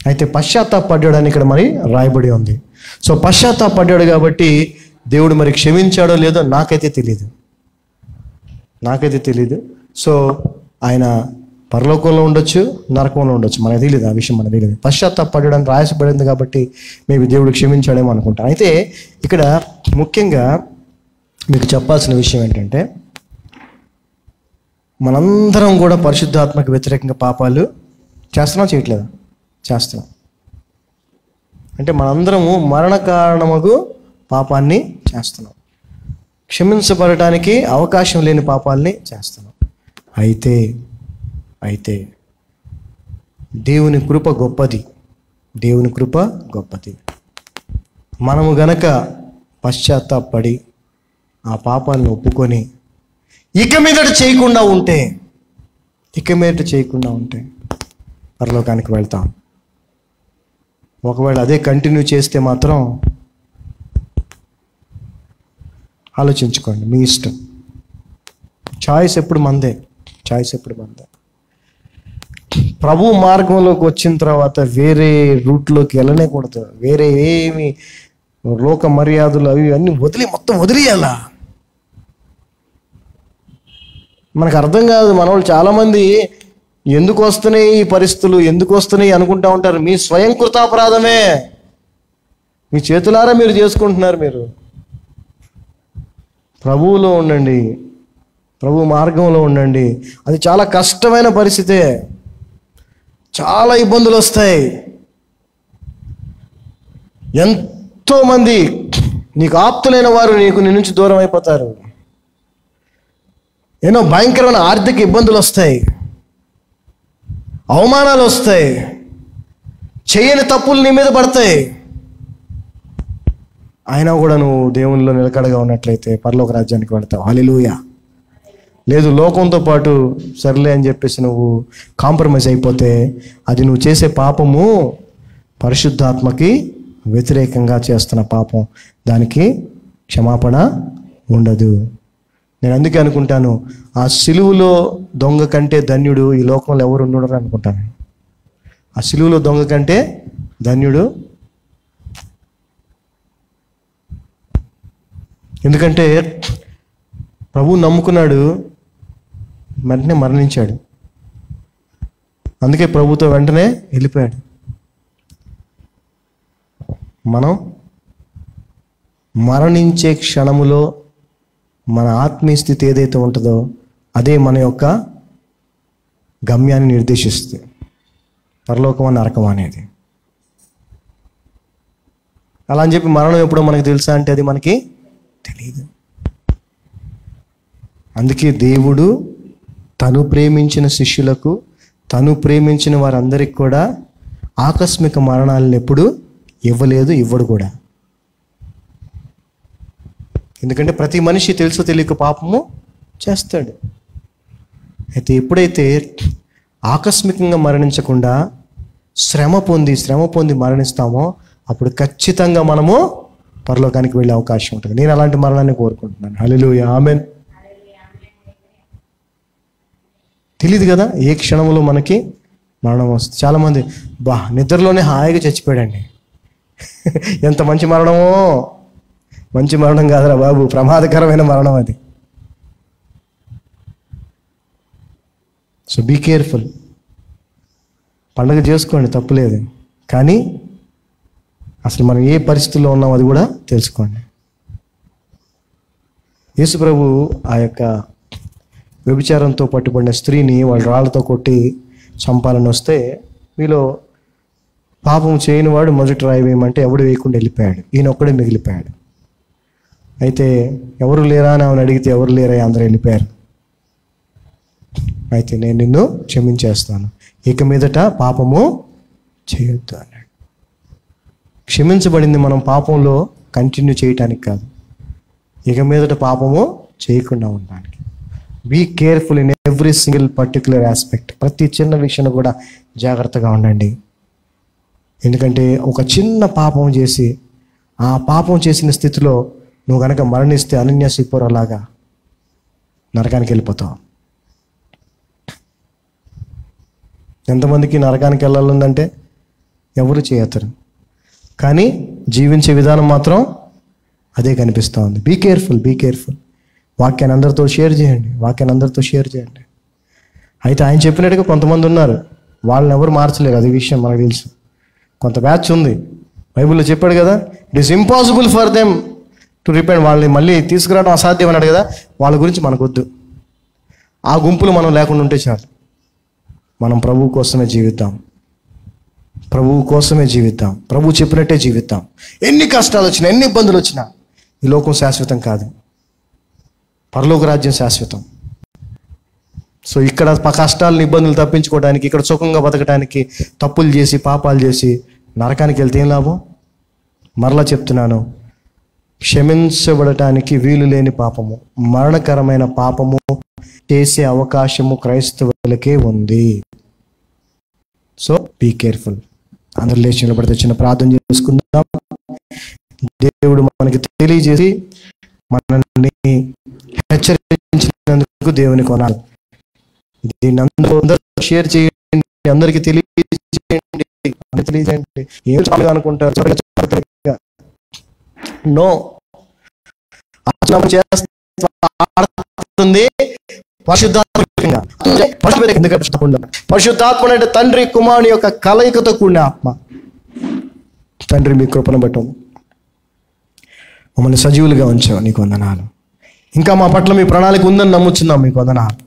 అయితే పశ్చాత్తాపడ్డాడని ఇక్కడ మరి రాయబడి ఉంది. సో పశ్చాత్తాపడ్డాడు కాబట్టి దేవుడు మరి క్షమించాడో లేదో నాకైతే తెలియదు. సో ఆయన పరలోకంలో ఉండొచ్చు, నరకంలో ఉండొచ్చు, మనకు తెలియదు. ఆ విషయం మనకు తెలియదు. పశ్చాత్తాపడ్డాడని రాయబడింది కాబట్టి మేబీ దేవుడు క్షమించాడేమో అనుకుంటాను. అయితే ఇక్కడ ముఖ్యంగా మీకు చెప్పాల్సిన విషయం ఏంటంటే, మనందరం కూడా పరిశుద్ధాత్మకు వ్యతిరేకంగా పాపాలు చేస్తున్నాం, చేయట్లేదా? చేస్తున్నాం. అంటే మనందరము మరణ కారణముగు పాపాన్ని చేస్తున్నాం, క్షమించబడటానికి అవకాశం లేని పాపాలని చేస్తున్నాం. అయితే దేవుని కృప గొప్పది. మనము గనక పశ్చాత్తాపడి ఆ పాపాలను ఒప్పుకొని ఇక మీదట చేయకుండా ఉంటే పరలోకానికి వెళ్తాం. ఒకవేళ అదే కంటిన్యూ చేస్తే మాత్రం ఆలోచించుకోండి, మీ ఇష్టం. చాయిస్ ఎప్పుడు మందే. ప్రభు మార్గంలోకి వచ్చిన తర్వాత వేరే రూట్లోకి వెళ్ళనే కూడదు. వేరే ఏమి లోక మర్యాదలు అవి అన్నీ మొత్తం వదిలేయాలా? మనకు అర్థం కాదు. మన వాళ్ళు చాలామంది ఎందుకు వస్తున్నాయి ఈ పరిస్థితులు, ఎందుకు వస్తున్నాయి అనుకుంటా ఉంటారు. మీ స్వయం కృతాపరాధమే, మీ చేతులారా మీరు చేసుకుంటున్నారు. మీరు ప్రభువులో ఉండండి, ప్రభు మార్గంలో ఉండండి. అది చాలా కష్టమైన పరిస్థితే, చాలా ఇబ్బందులు వస్తాయి. ఎంతోమంది నీకు ఆప్తులైన వారు నీ నుంచి దూరం అయిపోతారు. ఎన్నో భయంకరమైన ఆర్థిక ఇబ్బందులు వస్తాయి, అవమానాలు వస్తాయి, చేయని తప్పులు నీ మీద పడతాయి. అయినా కూడా నువ్వు దేవునిలో నిలకడగా ఉన్నట్లయితే పరలోక రాజ్యానికి వెళ్తావు. హల్లెలూయా. లేదు, లోకంతో పాటు సర్లే అని చెప్పేసి నువ్వు కాంప్రమైజ్ అయిపోతే అది నువ్వు చేసే పాపము పరిశుద్ధాత్మకి వ్యతిరేకంగా చేస్తున్న పాపం. దానికి క్షమాపణ ఉండదు. నేను అందుకే అనుకుంటాను, ఆ సిలువులో దొంగ కంటే ధన్యుడు ఈ లోకంలో ఎవరు ఉండరు అనుకుంటాను. ఆ సిలువులో దొంగ కంటే ధన్యుడు. ఎందుకంటే ప్రభువు నమ్ముకున్నాడు, వెంటనే మరణించాడు. అందుకే ప్రభుతో వెంటనే వెళ్ళిపోయాడు. మనం మరణించే క్షణములో మన ఆత్మీయ స్థితి ఏదైతే ఉంటుందో అదే మన యొక్క గమ్యాన్ని నిర్దేశిస్తుంది. పరలోకమా నరకం అనేది. అలా అని చెప్పి మరణం ఎప్పుడో మనకు తెలుసా అంటే అది మనకి తెలియదు. అందుకే దేవుడు తను ప్రేమించిన శిష్యులకు, తను ప్రేమించిన వారందరికి కూడా ఆకస్మిక మరణాలను ఎప్పుడు ఇవ్వలేదు, ఇవ్వడు కూడా. ఎందుకంటే ప్రతి మనిషి తెలుసో తెలియక పాపము చేస్తాడు. అయితే ఎప్పుడైతే ఆకస్మికంగా మరణించకుండా శ్రమ పొంది మరణిస్తామో అప్పుడు ఖచ్చితంగా మనము పరలోకానికి వెళ్ళే అవకాశం ఉంటుంది. నేను అలాంటి మరణాన్ని కోరుకుంటున్నాను. హల్లెలూయా, ఆమేన్. తెలియదు కదా ఏ క్షణంలో మనకి మరణం వస్తుంది. చాలామంది నిద్రలోనే హాయిగా చచ్చిపోయాడండి. ఎంత మంచి మరణమో! మంచి మరణం కాదురా బాబు, ప్రమాదకరమైన మరణం అది. So be careful. పండగ చేసుకోండి, తప్పులేదు. కానీ అసలు మనం ఏ పరిస్థితుల్లో ఉన్నాం అది కూడా తెలుసుకోండి. యేసు ప్రభు ఆ యొక్క వ్యభిచారంతో పట్టుబడిన స్త్రీని వాళ్ళు రాళ్లతో కొట్టి చంపాలని వస్తే మీలో పాపం చేయని వాడు మొదటి రాయి వేయమంటే ఎవడు వేయకుండా వెళ్ళిపోయాడు. ఈయన ఒక్కడే మిగిలిపోయాడు. అయితే ఎవరు లేరా అని ఆమెను అడిగితే ఎవరు లేరా, అందరూ వెళ్ళిపోయారు. అయితే నేను నిన్ను క్షమించేస్తాను, ఇక మీదట పాపము చేయొద్దు అన్నాడు. క్షమించబడింది మనం పాపంలో కంటిన్యూ చేయటానికి కాదు, ఇక మీదట పాపము చేయకుండా ఉండడానికి. Be careful in every single particular aspect. ప్రతి చిన్న విషయం కూడా జాగ్రత్తగా ఉండండి. ఎందుకంటే ఒక చిన్న పాపం చేసి ఆ పాపం చేసిన స్థితిలో నువ్వు కనుక మరణిస్తే అనన్య సిపోరలాగా నరకానికి వెళ్ళిపోతావు. ఎంతమందికి నరకానికి వెళ్ళాలందంటే ఎవరు చేయతారు, కానీ జీవించే విధానం మాత్రం అదే కనిపిస్తూ ఉంది. Be careful, be careful. వాక్యాన్ని అందరితో షేర్ చేయండి. అయితే ఆయన చెప్పినట్టుగా కొంతమంది ఉన్నారు, వాళ్ళని ఎవరు మార్చలేరు. అది విషయం మనకు తెలుసు. కొంత బ్యాచ్ ఉంది, బైబిల్లో చెప్పాడు కదా, it is impossible for them to repent. వాళ్ళని మళ్ళీ తీసుకురావడం అసాధ్యం అన్నాడు కదా. వాళ్ళ గురించి మనకొద్దు. ఆ గుంపులు మనం లేకుండా ఉంటే చాలు. మనం ప్రభువు కోసమే జీవిద్దాం, ప్రభువు చెప్పినట్టే జీవిద్దాం. ఎన్ని కష్టాలు వచ్చినా, ఎన్ని ఇబ్బందులు వచ్చినా ఈ లోకం శాశ్వతం కాదు, పరలోక రాజ్యం శాశ్వతం. సో ఇక్కడ కష్టాలను, ఇబ్బందులు తప్పించుకోవడానికి, ఇక్కడ సుఖంగా బతకడానికి తప్పులు చేసి పాపాలు చేసి నరకానికి వెళ్తే ఏం లాభం? మరలా చెప్తున్నాను, క్షమించబడటానికి వీలు లేని పాపము, మరణకరమైన పాపము చేసే అవకాశము క్రైస్తవులకే ఉంది. So be careful. అందరు లేచి నిలబడితే చిన్న ప్రార్థన చేసుకుందాం. దేవుడు మనకి తెలియజేసి మనల్ని హెచ్చరించినందుకు దేవుని కొనాలి. దీన్ని అందరూ షేర్ చేయండి, అందరికీ తెలియజేయండి. ఏం చాలు అనుకుంటారు? నో, చేస్తుంది పరిశుద్ధాత్మ అంటే తండ్రి కుమారుని యొక్క కలయికతో కూడిన ఆత్మ. తండ్రి మీ కృపను బట్టం మమ్మల్ని సజీవులుగా ఉంచావు, నీకు వందనాలు. ఇంకా మా పట్ల మీ ప్రణాళిక ఉందని నమ్ముచున్నాం, మీకు వందనాలు.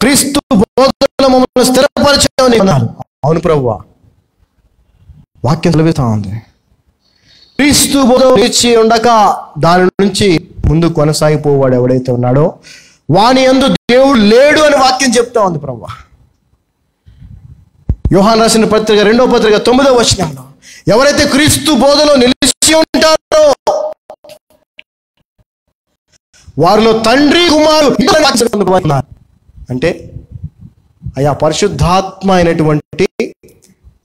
క్రీస్తు బోధనలో మమ్మల్ని స్థిరపరిచావు, నీకు వందనాలు. అవును ప్రభువా, వాక్యం సెలవిస్తా ఉంది, క్రీస్తు బోధ నిలిచి ఉండక దాని నుంచి ముందు కొనసాగిపోవాడు ఎవడైతే ఉన్నాడో వాని యందు దేవుడు లేడు అని వాక్యం చెప్తా ఉంది ప్రభువా. యోహాను రాసిన పత్రిక 2వ పత్రిక 9వ వచనంలో ఎవరైతే క్రీస్తు బోధలో నిలిచి ఉంటారో వారిలో తండ్రి కుమారుడు అంటే అయా పరిశుద్ధాత్మ అయినటువంటి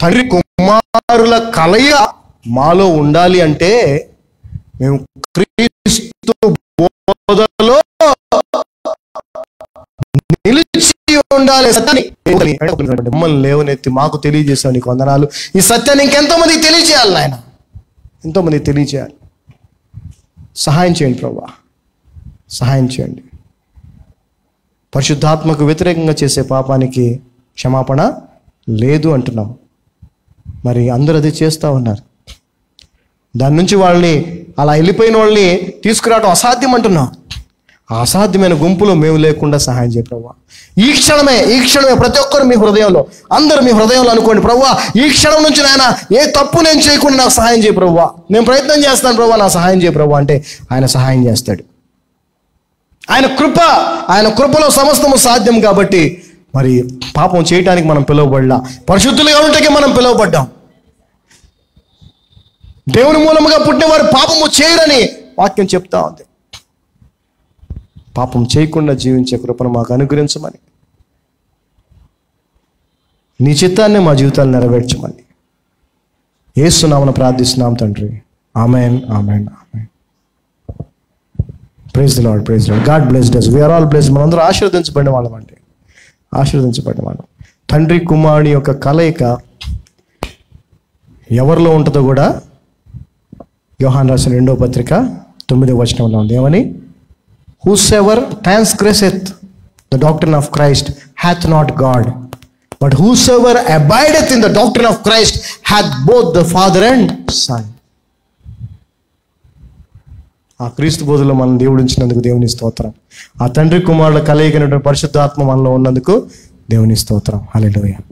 తండ్రి కుమారుల కలయిక మాలో ఉండాలి అంటే మేము క్రీస్తు బోధలో నిలిచి ఉండాలి. మమ్మల్ని లేవనెత్తి మాకు తెలియజేసావు, నీకు వందనాలు. ఈ సత్యాన్ని ఇంకెంతో మందికి తెలియజేయాలి నాయన, ఎంతో మందికి తెలియజేయాలి. సహాయం చేయండి ప్రభువా, సహాయం చేయండి. పరిశుద్ధాత్మకు వ్యతిరేకంగా చేసే పాపానికి క్షమాపణ లేదు అంటున్నావు. మరి అందరూ అది చేస్తూ ఉన్నారు. దాని నుంచి వాళ్ళని, అలా వెళ్ళిపోయిన వాళ్ళని తీసుకురావడం అసాధ్యం అంటున్నావు. ఆ అసాధ్యమైన గుంపులో మేము లేకుండా సహాయం చేయ ప్రభువా. ఈ క్షణమే ప్రతి ఒక్కరు మీ హృదయంలో, అందరూ మీ హృదయంలో అనుకోండి ప్రభువా, ఈ క్షణం నుంచి నాయన ఏ తప్పు నేను చేయకుండా నాకు సహాయం చేయ ప్రభువా. నేను ప్రయత్నం చేస్తాను ప్రభువా, నా సహాయం చేయ ప్రభువా అంటే ఆయన సహాయం చేస్తాడు. ఆయన కృపలో సమస్తము సాధ్యం. కాబట్టి మరి పాపం చేయటానికి మనం పిలువబడలా, పరిశుద్ధులుగా ఉండటానికి మనం పిలువబడ్డాం. దేవుని మూలముగా పుట్టిన వారు పాపము చేయరని వాక్యం చెప్తా ఉంది. పాపం చేయకుండా జీవించే కృపను మాకు అనుగ్రహించమని, నీ చిత్తాన్ని మా జీవితాలు నెరవేర్చమని యేసు నామమున ప్రార్థిస్తున్నాం తండ్రి. ఆమేన్, ఆమేన్, ఆమేన్. Praise the Lord, praise the Lord. God blessed us. we are all blessed. మనందరూ ఆశీర్వదించబడిన వాళ్ళం అంటే ఆశీర్వదించబడిన వాళ్ళం. తండ్రి కుమారుని యొక్క కలయిక ఎవరిలో ఉంటుందో కూడా యోహాను రాసిన 2వ పత్రిక 9వ వచనంలో ఉంది. ఏమని? Whosoever transgresseth the doctrine of Christ hath not God, but whosoever abideth in the doctrine of Christ hath both the Father and Son. ఆ క్రీస్తు బోధలో మనం దేవుడు ఉంచినందుకు దేవుని స్తోత్రం. ఆ తండ్రి కుమారుల కలయికైనటువంటి పరిశుద్ధాత్మ మనలో ఉన్నందుకు దేవుని స్తోత్రం. హల్లెలూయా.